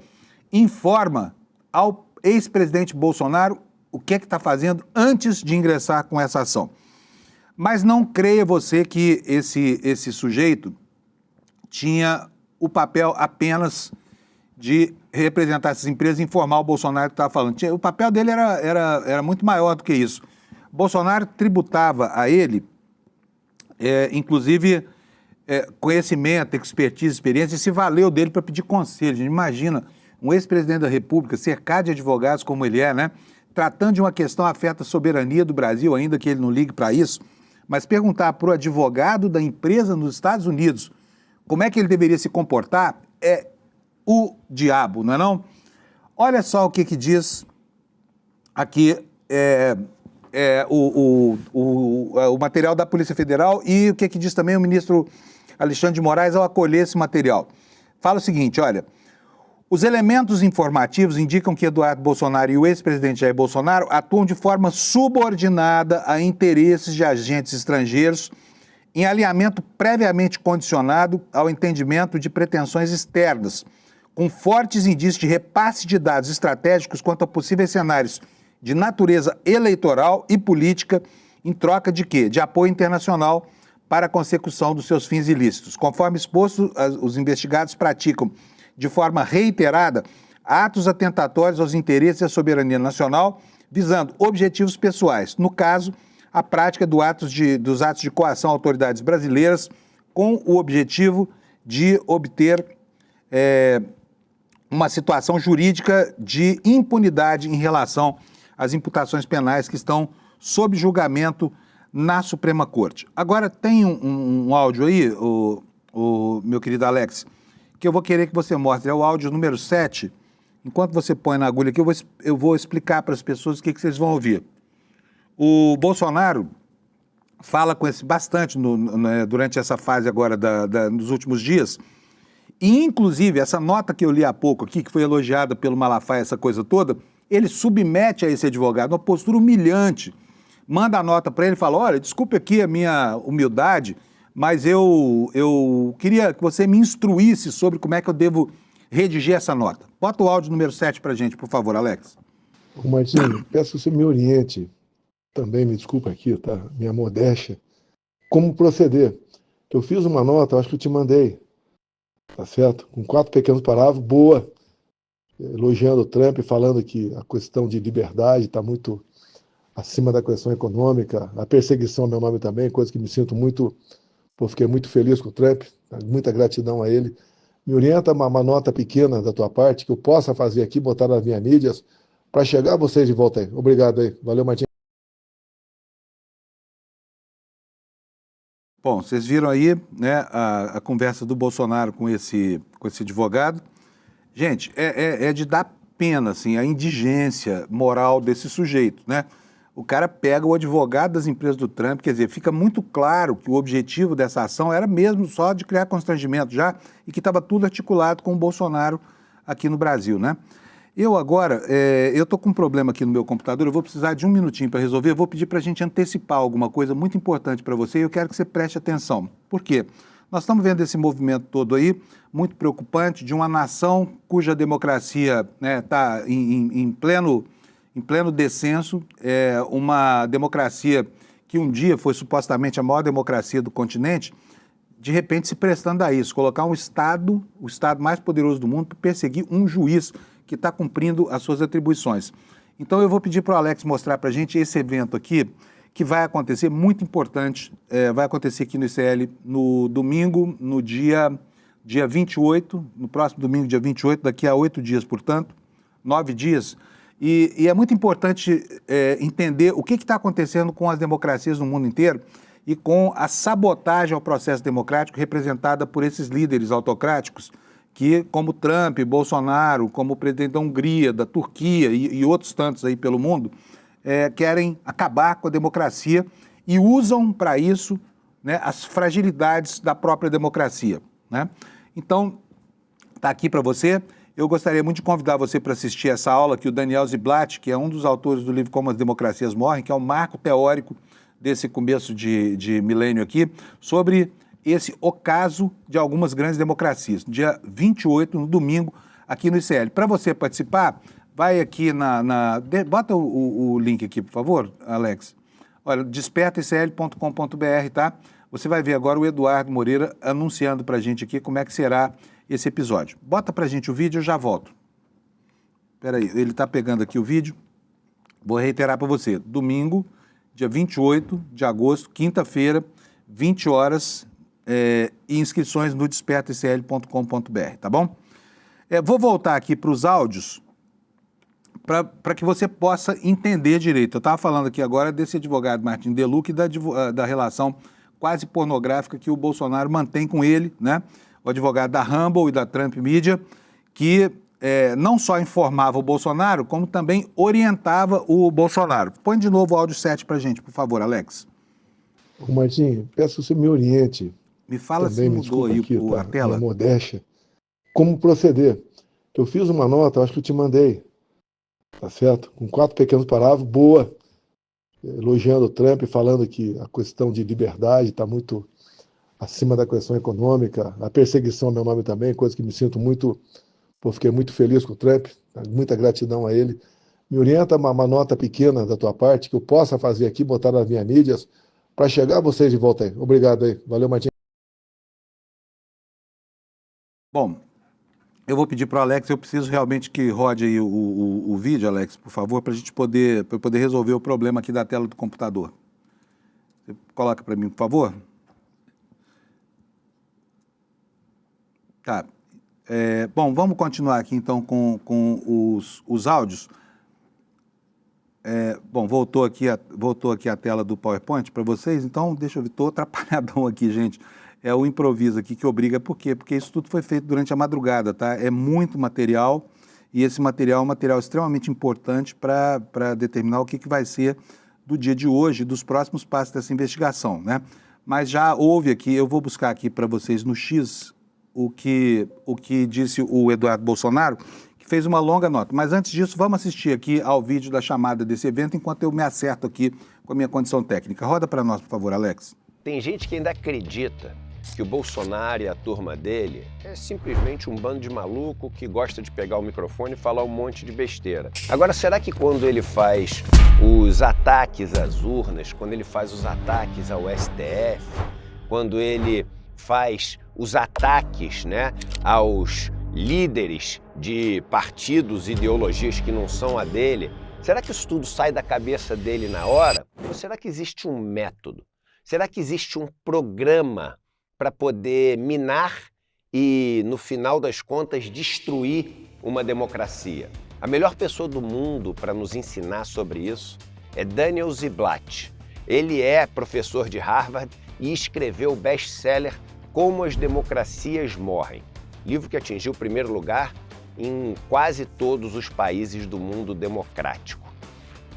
informa ao ex-presidente Bolsonaro o que é que está fazendo antes de ingressar com essa ação. Mas não creia você que esse sujeito tinha o papel apenas de representar essas empresas e informar o Bolsonaro que estava falando. O papel dele era muito maior do que isso. Bolsonaro tributava a ele, inclusive, conhecimento, expertise, experiência, e se valeu dele para pedir conselho. Imagina um ex-presidente da República, cercado de advogados como ele né? Tratando de uma questão que afeta a soberania do Brasil, ainda que ele não ligue para isso, mas perguntar para o advogado da empresa nos Estados Unidos como é que ele deveria se comportar é o diabo, não é não? Olha só o que diz aqui o material da Polícia Federal e o que diz também o ministro Alexandre de Moraes ao acolher esse material. Fala o seguinte, olha, os elementos informativos indicam que Eduardo Bolsonaro e o ex-presidente Jair Bolsonaro atuam de forma subordinada a interesses de agentes estrangeiros em alinhamento previamente condicionado ao entendimento de pretensões externas, com fortes indícios de repasse de dados estratégicos quanto a possíveis cenários de natureza eleitoral e política em troca de quê? De apoio internacional para a consecução dos seus fins ilícitos. Conforme exposto, os investigados praticam de forma reiterada atos atentatórios aos interesses e à soberania nacional, visando objetivos pessoais. No caso, a prática dos atos de coação a autoridades brasileiras com o objetivo de obter uma situação jurídica de impunidade em relação às imputações penais que estão sob julgamento na Suprema Corte. Agora, tem um áudio aí, o meu querido Alex, que eu vou querer que você mostre. É o áudio número 7. Enquanto você põe na agulha aqui, eu vou explicar para as pessoas o que vocês vão ouvir. O Bolsonaro fala com bastante durante essa fase agora nos últimos dias, e inclusive essa nota que eu li há pouco aqui, que foi elogiada pelo Malafaia, essa coisa toda, ele submete a esse advogado uma postura humilhante, manda a nota para ele e fala, olha, desculpe aqui a minha humildade, mas eu queria que você me instruísse sobre como é que eu devo redigir essa nota. Bota o áudio número 7 para a gente, por favor, Alex. Ô Martinho, peço que você me oriente, também me desculpa aqui, tá? Minha modéstia, como proceder. Eu fiz uma nota, acho que eu te mandei, tá certo? Com 4 pequenos parágrafos, boa, elogiando o Trump, falando que a questão de liberdade está muito acima da questão econômica, a perseguição ao meu nome também, coisa que me sinto muito, fiquei muito feliz com o Trump, muita gratidão a ele. Me orienta uma nota pequena da tua parte, que eu possa fazer aqui, botar nas minhas mídias, para chegar a vocês de volta aí. Obrigado aí. Valeu, Martinho. Bom, vocês viram aí, né, a conversa do Bolsonaro com esse advogado. Gente, é de dar pena, assim, a indigência moral desse sujeito, né? O cara pega o advogado das empresas do Trump, quer dizer, fica muito claro que o objetivo dessa ação era mesmo só de criar constrangimento já e que estava tudo articulado com o Bolsonaro aqui no Brasil, né? Eu agora, eu estou com um problema aqui no meu computador, eu vou precisar de um minutinho para resolver, eu vou pedir para a gente antecipar alguma coisa muito importante para você e eu quero que você preste atenção. Por quê? Nós estamos vendo esse movimento todo aí, muito preocupante, de uma nação cuja democracia está em pleno descenso, uma democracia que um dia foi supostamente a maior democracia do continente, de repente se prestando a isso, colocar o Estado mais poderoso do mundo, para perseguir um juiz que está cumprindo as suas atribuições. Então eu vou pedir para o Alex mostrar para a gente esse evento aqui, que vai acontecer, muito importante, vai acontecer aqui no ICL no domingo, no dia 28, no próximo domingo, dia 28, daqui a 8 dias, portanto, 9 dias. E é muito importante entender o que está acontecendo com as democracias no mundo inteiro e com a sabotagem ao processo democrático representada por esses líderes autocráticos que, como Trump, Bolsonaro, como o presidente da Hungria, da Turquia e outros tantos aí pelo mundo, querem acabar com a democracia e usam para isso as fragilidades da própria democracia. Então, está aqui para você. Eu gostaria muito de convidar você para assistir essa aula que o Daniel Ziblatt, que é um dos autores do livro Como as Democracias Morrem, que é um marco teórico desse começo de milênio aqui, sobre esse ocaso de algumas grandes democracias, dia 28, no domingo, aqui no ICL. Para você participar, vai aqui bota o link aqui, por favor, Alex. Olha, despertaicl.com.br, tá? Você vai ver agora o Eduardo Moreira anunciando para a gente aqui como é que será esse episódio. Bota para a gente o vídeo, eu já volto. Espera aí, ele está pegando aqui o vídeo. Vou reiterar para você. Domingo, dia 28 de agosto, quinta-feira, 20 horas, e inscrições no despertaicl.com.br, tá bom? Vou voltar aqui para os áudios para que você possa entender direito. Eu estava falando aqui agora desse advogado Martin Deluc e da relação quase pornográfica que o Bolsonaro mantém com ele, o advogado da Rumble e da Trump Media, que não só informava o Bolsonaro, como também orientava o Bolsonaro. Põe de novo o áudio 7 para a gente, por favor, Alex. Martim, peço que você me oriente. Me fala também, se mudou aí aqui, a tela. Modéstia. Como proceder? Eu fiz uma nota, acho que eu te mandei, tá certo? Com 4 pequenos parágrafos, boa, elogiando o Trump, falando que a questão de liberdade está muito acima da questão econômica, a perseguição ao meu nome também, coisa que me sinto muito, fiquei muito feliz com o Trump, muita gratidão a ele. Me orienta uma nota pequena da tua parte, que eu possa fazer aqui, botar nas minhas mídias, para chegar a vocês de volta aí. Obrigado aí. Valeu, Martim. Bom, eu vou pedir para o Alex, eu preciso realmente que rode aí o vídeo, Alex, por favor, para a gente poder resolver o problema aqui da tela do computador. Você coloca para mim, por favor? Tá. Bom, vamos continuar aqui então com os áudios. Bom, voltou aqui a tela do PowerPoint para vocês, então deixa eu ver, estou atrapalhadão aqui, gente. É o improviso aqui que obriga, por quê? Porque isso tudo foi feito durante a madrugada, tá? É muito material e esse material é um material extremamente importante para determinar o que vai ser do dia de hoje, dos próximos passos dessa investigação, Mas já houve aqui, eu vou buscar aqui para vocês no X o que disse o Eduardo Bolsonaro, que fez uma longa nota. Mas antes disso, vamos assistir aqui ao vídeo da chamada desse evento, enquanto eu me acerto aqui com a minha condição técnica. Roda para nós, por favor, Alex. Tem gente que ainda acredita que o Bolsonaro e a turma dele é simplesmente um bando de maluco que gosta de pegar o microfone e falar um monte de besteira. Agora, será que quando ele faz os ataques às urnas, quando ele faz os ataques ao STF, quando ele faz os ataques, aos líderes de partidos e ideologias que não são a dele, será que isso tudo sai da cabeça dele na hora? Ou será que existe um método? Será que existe um programa para poder minar e, no final das contas, destruir uma democracia? A melhor pessoa do mundo para nos ensinar sobre isso é Daniel Ziblatt. Ele é professor de Harvard e escreveu o best-seller Como as Democracias Morrem, livro que atingiu o primeiro lugar em quase todos os países do mundo democrático.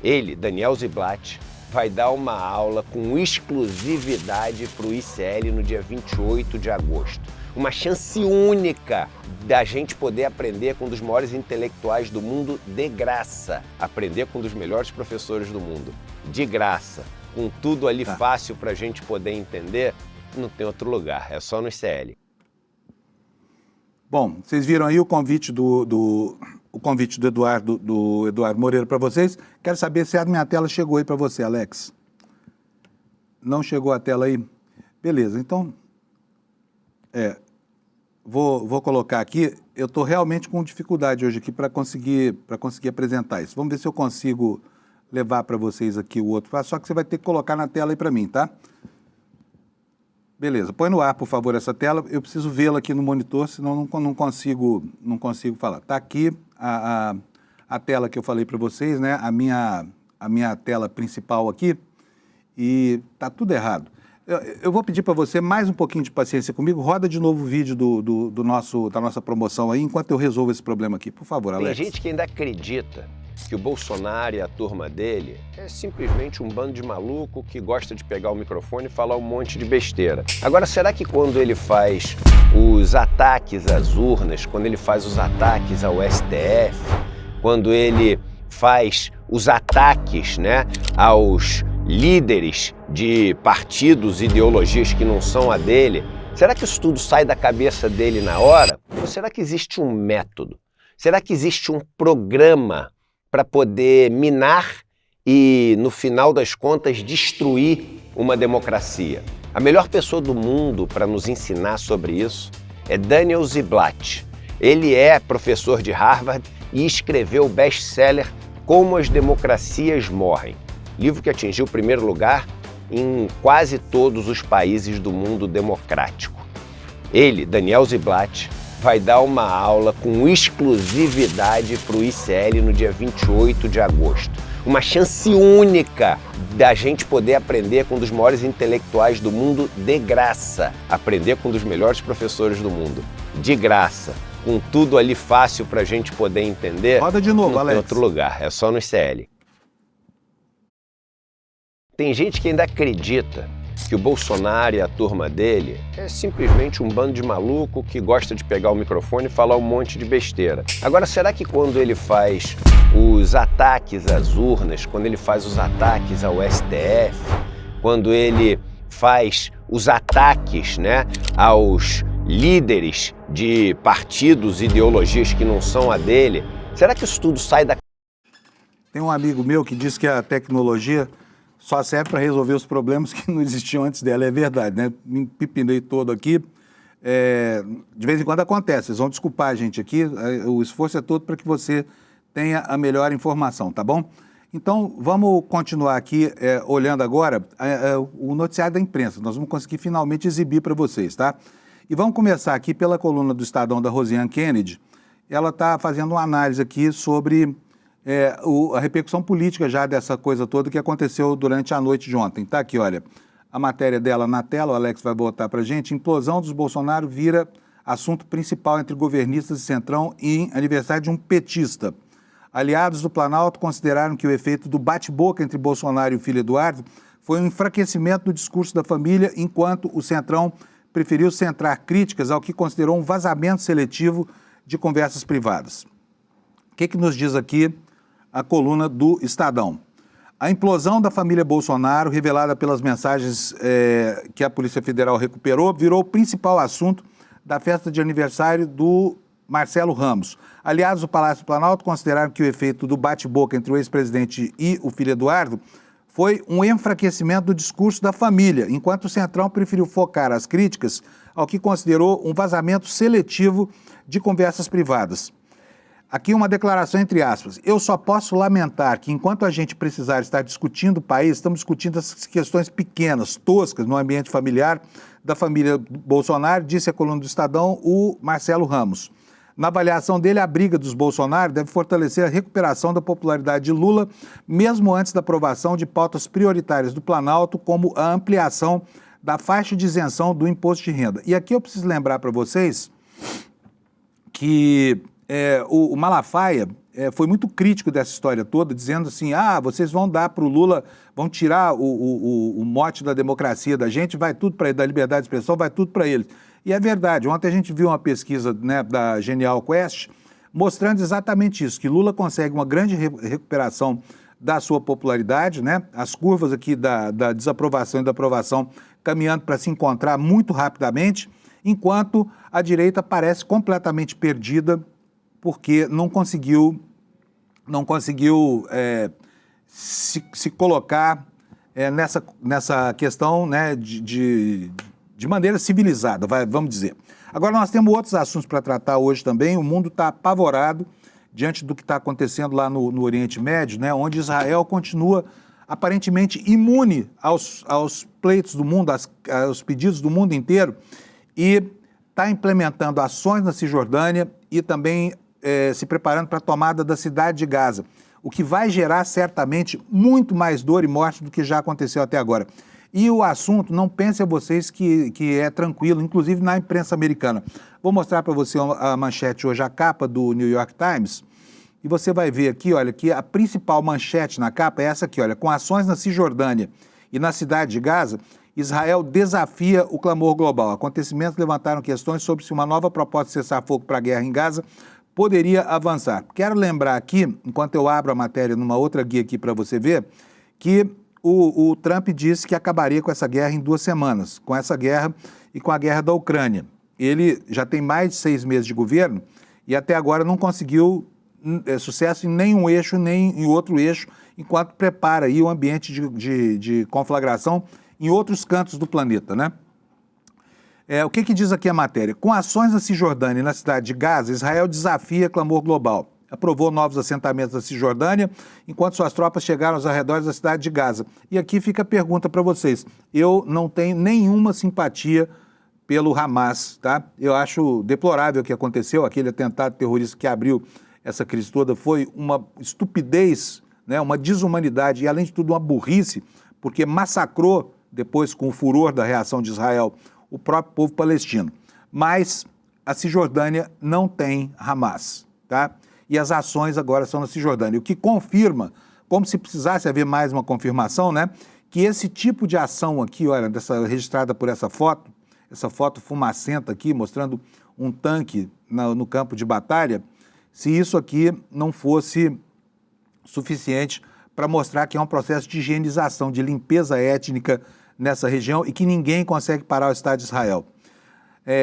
Ele, Daniel Ziblatt, vai dar uma aula com exclusividade para o ICL no dia 28 de agosto. Uma chance única da gente poder aprender com um dos maiores intelectuais do mundo de graça. Aprender com um dos melhores professores do mundo de graça. Com tudo ali fácil para a gente poder entender. não tem outro lugar, é só no ICL. Bom, vocês viram aí o convite do Eduardo Moreira para vocês. Quero saber se a minha tela chegou aí para você, Alex. Não chegou a tela aí? Beleza, então... Vou colocar aqui. Eu estou realmente com dificuldade hoje aqui para conseguir apresentar isso. Vamos ver se eu consigo levar para vocês aqui o outro. Só que você vai ter que colocar na tela aí para mim, tá? Beleza, põe no ar, por favor, essa tela. Eu preciso vê-la aqui no monitor, senão não consigo falar. Está aqui a tela que eu falei para vocês, né? A minha tela principal aqui, e está tudo errado. Eu vou pedir para você mais um pouquinho de paciência comigo. Roda de novo o vídeo da nossa promoção aí, enquanto eu resolvo esse problema aqui. Por favor, Alex. Tem gente que ainda acredita que o Bolsonaro e a turma dele é simplesmente um bando de maluco que gosta de pegar o microfone e falar um monte de besteira. Agora, será que quando ele faz os ataques às urnas, quando ele faz os ataques ao STF, quando ele faz os ataques, né, aos líderes de partidos e ideologias que não são a dele, será que isso tudo sai da cabeça dele na hora? Ou será que existe um método? Será que existe um programa para poder minar e, no final das contas, destruir uma democracia? A melhor pessoa do mundo para nos ensinar sobre isso é Daniel Ziblatt. Ele é professor de Harvard e escreveu o best-seller Como as Democracias Morrem, livro que atingiu o primeiro lugar em quase todos os países do mundo democrático. Ele, Daniel Ziblatt, vai dar uma aula com exclusividade para o ICL no dia 28 de agosto. Uma chance única da gente poder aprender com um dos maiores intelectuais do mundo de graça. Aprender com um dos melhores professores do mundo, de graça. Com tudo ali fácil para a gente poder entender. Roda de novo, não Alex. tem outro lugar, é só no ICL. Tem gente que ainda acredita que o Bolsonaro e a turma dele é simplesmente um bando de maluco que gosta de pegar o microfone e falar um monte de besteira. Agora, será que quando ele faz os ataques às urnas, quando ele faz os ataques ao STF, quando ele faz os ataques, né, aos líderes de partidos e ideologias que não são a dele, será que isso tudo sai da... Tem um amigo meu que diz que a tecnologia só serve para resolver os problemas que não existiam antes dela. É verdade, né? Me empipinei todo aqui. De vez em quando acontece. Vocês vão desculpar a gente aqui. O esforço é todo para que você tenha a melhor informação, tá bom? Então, vamos continuar aqui olhando agora o noticiário da imprensa. Nós vamos conseguir finalmente exibir para vocês, tá? E vamos começar aqui pela coluna do Estadão da Rosiane Kennedy. Ela está fazendo uma análise aqui sobre a repercussão política já dessa coisa toda que aconteceu durante a noite de ontem. Tá aqui, olha, a matéria dela na tela, o Alex vai botar para a gente. Implosão dos Bolsonaro vira assunto principal entre governistas e Centrão em aniversário de um petista. Aliados do Planalto consideraram que o efeito do bate-boca entre Bolsonaro e o filho Eduardo foi um enfraquecimento do discurso da família, enquanto o Centrão preferiu centrar críticas ao que considerou um vazamento seletivo de conversas privadas. O que nos diz aqui a coluna do Estadão? A implosão da família Bolsonaro, revelada pelas mensagens que a Polícia Federal recuperou, virou o principal assunto da festa de aniversário do Marcelo Ramos. Aliados do Palácio do Planalto consideraram que o efeito do bate-boca entre o ex-presidente e o filho Eduardo foi um enfraquecimento do discurso da família, enquanto o Centrão preferiu focar as críticas ao que considerou um vazamento seletivo de conversas privadas. Aqui uma declaração entre aspas. Eu só posso lamentar que enquanto a gente precisar estar discutindo o país, estamos discutindo essas questões pequenas, toscas, no ambiente familiar da família Bolsonaro, disse a coluna do Estadão o Marcelo Ramos. Na avaliação dele, a briga dos Bolsonaro deve fortalecer a recuperação da popularidade de Lula, mesmo antes da aprovação de pautas prioritárias do Planalto, como a ampliação da faixa de isenção do imposto de renda. E aqui eu preciso lembrar para vocês que o Malafaia foi muito crítico dessa história toda, dizendo assim, vocês vão dar para o Lula, vão tirar o mote da democracia da gente, vai tudo para ele, da liberdade de expressão, vai tudo para ele. E é verdade, ontem a gente viu uma pesquisa, né, da Genial Quest mostrando exatamente isso, que Lula consegue uma grande recuperação da sua popularidade, né? As curvas aqui da desaprovação e da aprovação caminhando para se encontrar muito rapidamente, enquanto a direita parece completamente perdida porque não conseguiu se colocar nessa questão, né, de maneira civilizada, vamos dizer. Agora, nós temos outros assuntos para tratar hoje também. O mundo está apavorado diante do que está acontecendo lá no Oriente Médio, né, onde Israel continua aparentemente imune aos pleitos do mundo, aos pedidos do mundo inteiro, e está implementando ações na Cisjordânia e também se preparando para a tomada da cidade de Gaza, o que vai gerar certamente muito mais dor e morte do que já aconteceu até agora. E o assunto, não pensem vocês que é tranquilo, inclusive na imprensa americana. Vou mostrar para você a manchete hoje, a capa do New York Times, e você vai ver aqui, olha, que a principal manchete na capa é essa aqui, olha, com ações na Cisjordânia e na cidade de Gaza, Israel desafia o clamor global. Acontecimentos levantaram questões sobre se uma nova proposta de cessar-fogo para a guerra em Gaza poderia avançar. Quero lembrar aqui, enquanto eu abro a matéria numa outra guia aqui para você ver, que o Trump disse que acabaria com essa guerra em 2 semanas, com essa guerra e com a guerra da Ucrânia. Ele já tem mais de 6 meses de governo e até agora não conseguiu sucesso em nenhum eixo, nem em outro eixo, enquanto prepara aí o ambiente de conflagração em outros cantos do planeta, né? O que diz aqui a matéria? Com ações na Cisjordânia e na cidade de Gaza, Israel desafia clamor global. Aprovou novos assentamentos na Cisjordânia, enquanto suas tropas chegaram aos arredores da cidade de Gaza. E aqui fica a pergunta para vocês. Eu não tenho nenhuma simpatia pelo Hamas, tá? Eu acho deplorável o que aconteceu, aquele atentado terrorista que abriu essa crise toda foi uma estupidez, né? Uma desumanidade e, além de tudo, uma burrice, porque massacrou, depois com o furor da reação de Israel, o próprio povo palestino. Mas a Cisjordânia não tem Hamas, tá? E as ações agora são na Cisjordânia, o que confirma, como se precisasse haver mais uma confirmação, né? Que esse tipo de ação aqui, olha, registrada por essa foto fumacenta aqui, mostrando um tanque no campo de batalha, se isso aqui não fosse suficiente para mostrar que é um processo de higienização, de limpeza étnica nessa região e que ninguém consegue parar o Estado de Israel.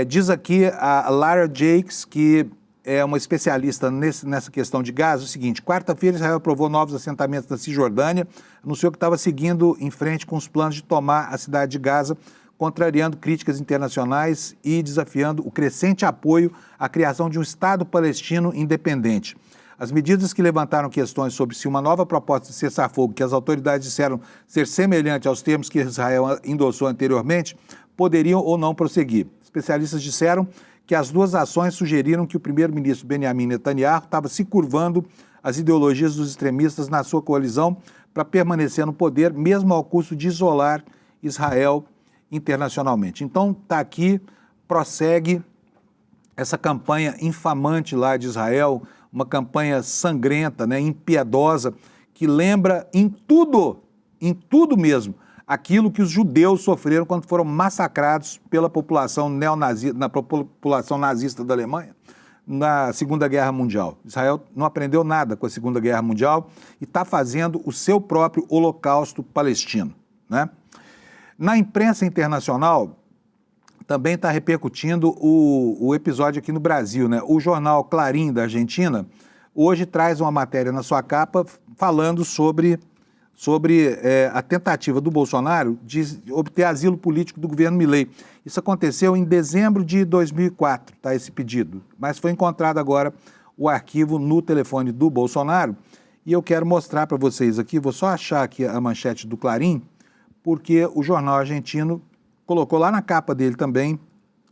Diz aqui a Lara Jakes, que é uma especialista nessa questão de Gaza, o seguinte: quarta-feira Israel aprovou novos assentamentos na Cisjordânia, anunciou que estava seguindo em frente com os planos de tomar a cidade de Gaza, contrariando críticas internacionais e desafiando o crescente apoio à criação de um Estado palestino independente. As medidas que levantaram questões sobre se uma nova proposta de cessar-fogo, que as autoridades disseram ser semelhante aos termos que Israel endossou anteriormente, poderiam ou não prosseguir. Especialistas disseram que as duas ações sugeriram que o primeiro-ministro Benjamin Netanyahu estava se curvando às ideologias dos extremistas na sua coalizão para permanecer no poder, mesmo ao custo de isolar Israel internacionalmente. Então, está aqui, prossegue essa campanha infamante lá de Israel, uma campanha sangrenta, né, impiedosa, que lembra em tudo mesmo, aquilo que os judeus sofreram quando foram massacrados pela população população nazista da Alemanha na Segunda Guerra Mundial. Israel não aprendeu nada com a Segunda Guerra Mundial e está fazendo o seu próprio holocausto palestino, né? Na imprensa internacional, também está repercutindo o episódio aqui no Brasil, né? O jornal Clarim, da Argentina, hoje traz uma matéria na sua capa falando sobre a tentativa do Bolsonaro de obter asilo político do governo Milei. Isso aconteceu em dezembro de 2004, tá, esse pedido. Mas foi encontrado agora o arquivo no telefone do Bolsonaro e eu quero mostrar para vocês aqui, vou só achar aqui a manchete do Clarim, porque o jornal argentino colocou lá na capa dele também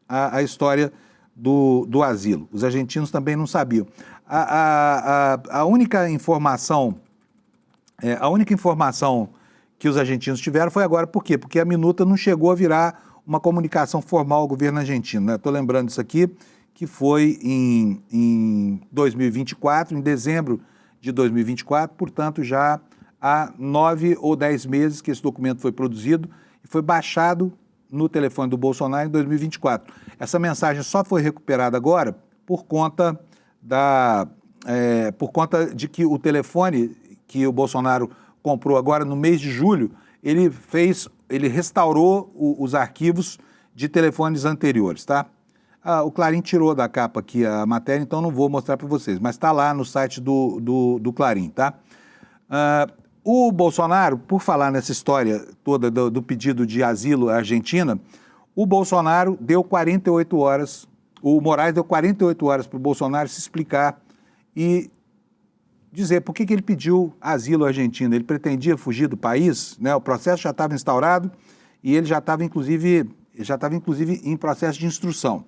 a história do asilo. Os argentinos também não sabiam. A única informação que os argentinos tiveram foi agora. Por quê? Porque a minuta não chegou a virar uma comunicação formal ao governo argentino, né? Estou lembrando isso aqui, que foi em 2024, em dezembro de 2024, portanto já há 9 ou 10 meses que esse documento foi produzido e foi baixado no telefone do Bolsonaro em 2024. Essa mensagem só foi recuperada agora por conta de que o telefone que o Bolsonaro comprou agora no mês de julho, ele fez ele restaurou os arquivos de telefones anteriores, tá? O Clarim tirou da capa aqui a matéria, então não vou mostrar para vocês, mas está lá no site do Clarim, tá? O Bolsonaro, por falar nessa história toda do pedido de asilo à Argentina, o Bolsonaro deu 48 horas, o Moraes deu 48 horas para o Bolsonaro se explicar e dizer por que ele pediu asilo à Argentina. Ele pretendia fugir do país, né? O processo já estava instaurado e ele já estava inclusive em processo de instrução.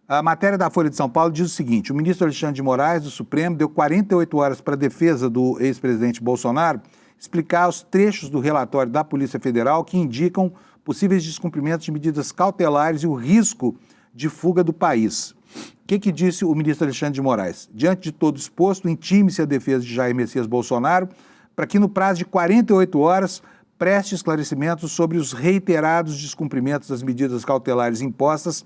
A matéria da Folha de São Paulo diz o seguinte: o ministro Alexandre de Moraes, do Supremo, deu 48 horas para a defesa do ex-presidente Bolsonaro explicar os trechos do relatório da Polícia Federal que indicam possíveis descumprimentos de medidas cautelares e o risco de fuga do país. O que disse o ministro Alexandre de Moraes? Diante de todo exposto, intime-se a defesa de Jair Messias Bolsonaro para que, no prazo de 48 horas, preste esclarecimentos sobre os reiterados descumprimentos das medidas cautelares impostas,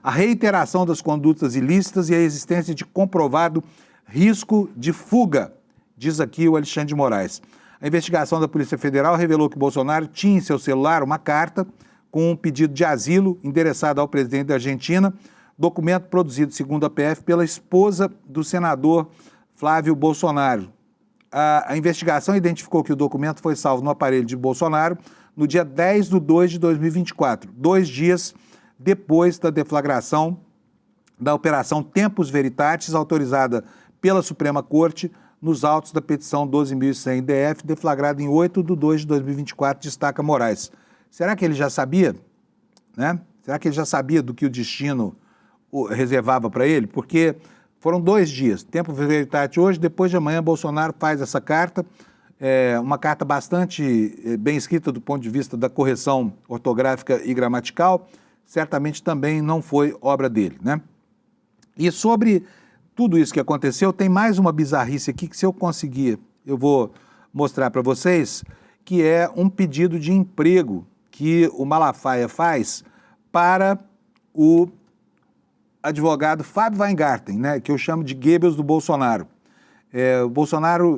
a reiteração das condutas ilícitas e a existência de comprovado risco de fuga, diz aqui o Alexandre de Moraes. A investigação da Polícia Federal revelou que Bolsonaro tinha em seu celular uma carta com um pedido de asilo endereçado ao presidente da Argentina, documento produzido, segundo a PF, pela esposa do senador Flávio Bolsonaro. A investigação identificou que o documento foi salvo no aparelho de Bolsonaro no dia 10/2/2024, 2 dias depois da deflagração da Operação Tempus Veritatis, autorizada pela Suprema Corte nos autos da petição 12.100-DF, deflagrada em 8/2/2024, destaca Moraes. Será que ele já sabia? Né? Será que ele já sabia do que o destino reservava para ele? Porque foram 2 dias, Tempus Veritatis hoje, depois de amanhã Bolsonaro faz essa carta, uma carta bastante bem escrita do ponto de vista da correção ortográfica e gramatical, certamente também não foi obra dele, né? E sobre tudo isso que aconteceu, tem mais uma bizarrice aqui que, se eu conseguir, eu vou mostrar para vocês, que é um pedido de emprego que o Malafaia faz para o advogado Fábio Weingarten, né, que eu chamo de Goebbels do Bolsonaro.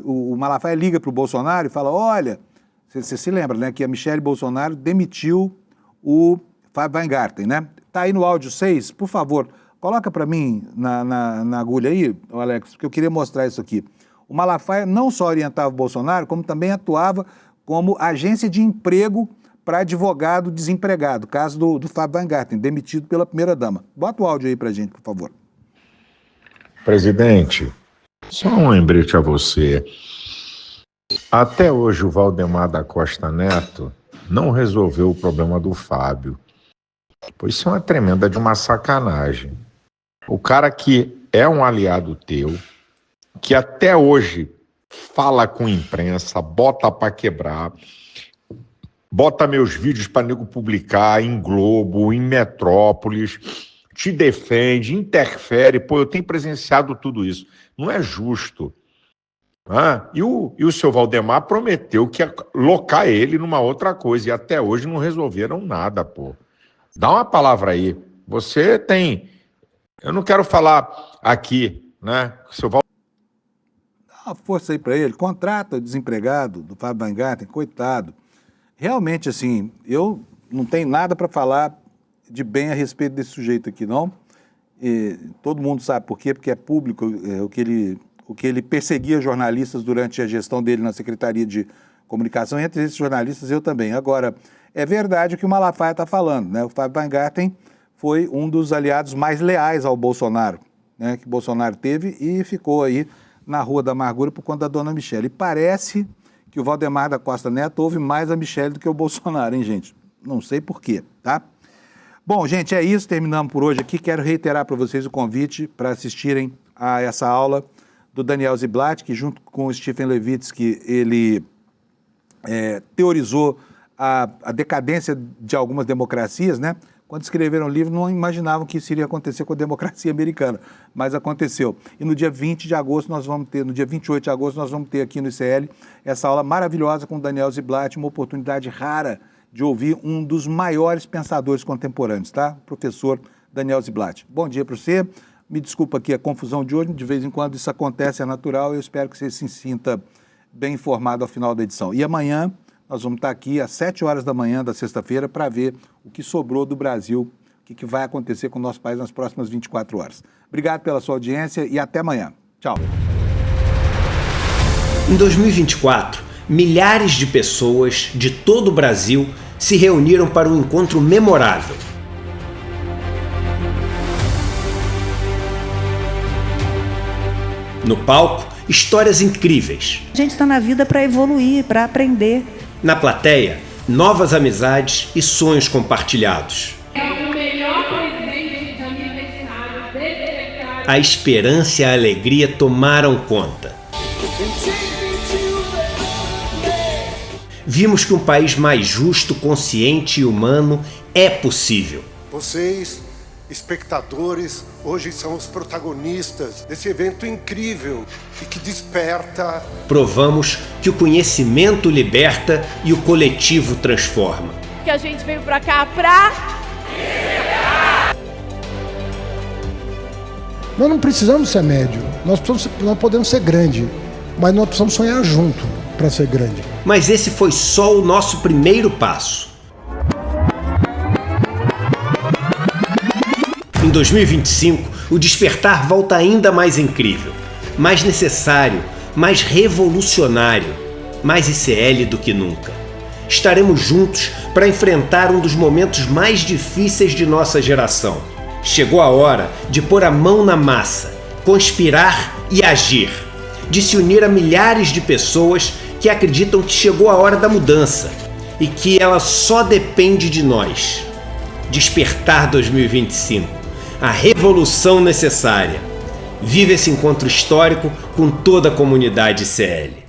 O Malafaia liga para o Bolsonaro e fala: olha, você se lembra, né, que a Michelle Bolsonaro demitiu o Fábio Weingarten, né? Tá aí no áudio 6, por favor, coloca para mim na agulha aí, Alex, porque eu queria mostrar isso aqui. O Malafaia não só orientava o Bolsonaro, como também atuava como agência de emprego para advogado desempregado, caso do Fábio Weingarten, demitido pela primeira-dama. Bota o áudio aí para a gente, por favor. Presidente, só um lembrete a você. Até hoje o Valdemar da Costa Neto não resolveu o problema do Fábio. Pois isso é uma tremenda de uma sacanagem. O cara que é um aliado teu, que até hoje fala com a imprensa, bota para quebrar, bota meus vídeos para nego publicar em Globo, em Metrópolis, te defende, interfere. Pô, eu tenho presenciado tudo isso. Não é justo. E o seu Valdemar prometeu que ia locar ele numa outra coisa, e até hoje não resolveram nada, pô. Dá uma palavra aí. Você tem... Eu não quero falar aqui, né? Seu Dá uma força aí para ele. Contrata o desempregado do Fábio Weingarten, coitado. Realmente, assim, eu não tenho nada para falar de bem a respeito desse sujeito aqui, não. E todo mundo sabe por quê, porque é público o que ele perseguia jornalistas durante a gestão dele na Secretaria de Comunicação, entre esses jornalistas eu também. Agora, é verdade o que o Malafaia está falando, né? O Fábio Weingarten foi um dos aliados mais leais ao Bolsonaro, né? Que Bolsonaro teve e ficou aí na Rua da Amargura por conta da dona Michelle. E parece que o Valdemar da Costa Neto ouve mais a Michelle do que o Bolsonaro, hein, gente? Não sei por quê, tá? Bom, gente, é isso. Terminamos por hoje aqui. Quero reiterar para vocês o convite para assistirem a essa aula do Daniel Ziblatt, que junto com o Stephen Levitsky, ele teorizou a decadência de algumas democracias, né? Quando escreveram o livro, não imaginavam que isso iria acontecer com a democracia americana, mas aconteceu. E no dia 20 de agosto, no dia 28 de agosto, nós vamos ter aqui no ICL essa aula maravilhosa com o Daniel Ziblatt, uma oportunidade rara de ouvir um dos maiores pensadores contemporâneos, tá? O professor Daniel Ziblatt. Bom dia para você. Me desculpa aqui a confusão de hoje, de vez em quando isso acontece, é natural, eu espero que você se sinta bem informado ao final da edição. E amanhã nós vamos estar aqui às 7 horas da manhã da sexta-feira para ver o que sobrou do Brasil, o que vai acontecer com o nosso país nas próximas 24 horas. Obrigado pela sua audiência e até amanhã. Tchau. Em 2024, milhares de pessoas de todo o Brasil se reuniram para um encontro memorável. No palco, histórias incríveis. A gente está na vida para evoluir, para aprender. Na plateia, novas amizades e sonhos compartilhados. É o melhor presente de aniversário desse recado. A esperança e a alegria tomaram conta. Vimos que um país mais justo, consciente e humano é possível. Vocês, espectadores, hoje são os protagonistas desse evento incrível e que desperta. Provamos que o conhecimento liberta e o coletivo transforma. Que a gente veio pra cá pra... Nós não precisamos ser médio, nós podemos ser grande, mas nós precisamos sonhar junto para ser grande. Mas esse foi só o nosso primeiro passo. Em 2025, o despertar volta ainda mais incrível, mais necessário, mais revolucionário, mais ICL do que nunca. Estaremos juntos para enfrentar um dos momentos mais difíceis de nossa geração. Chegou a hora de pôr a mão na massa, conspirar e agir, de se unir a milhares de pessoas que acreditam que chegou a hora da mudança e que ela só depende de nós. Despertar 2025, a revolução necessária. Viva esse encontro histórico com toda a comunidade ICL.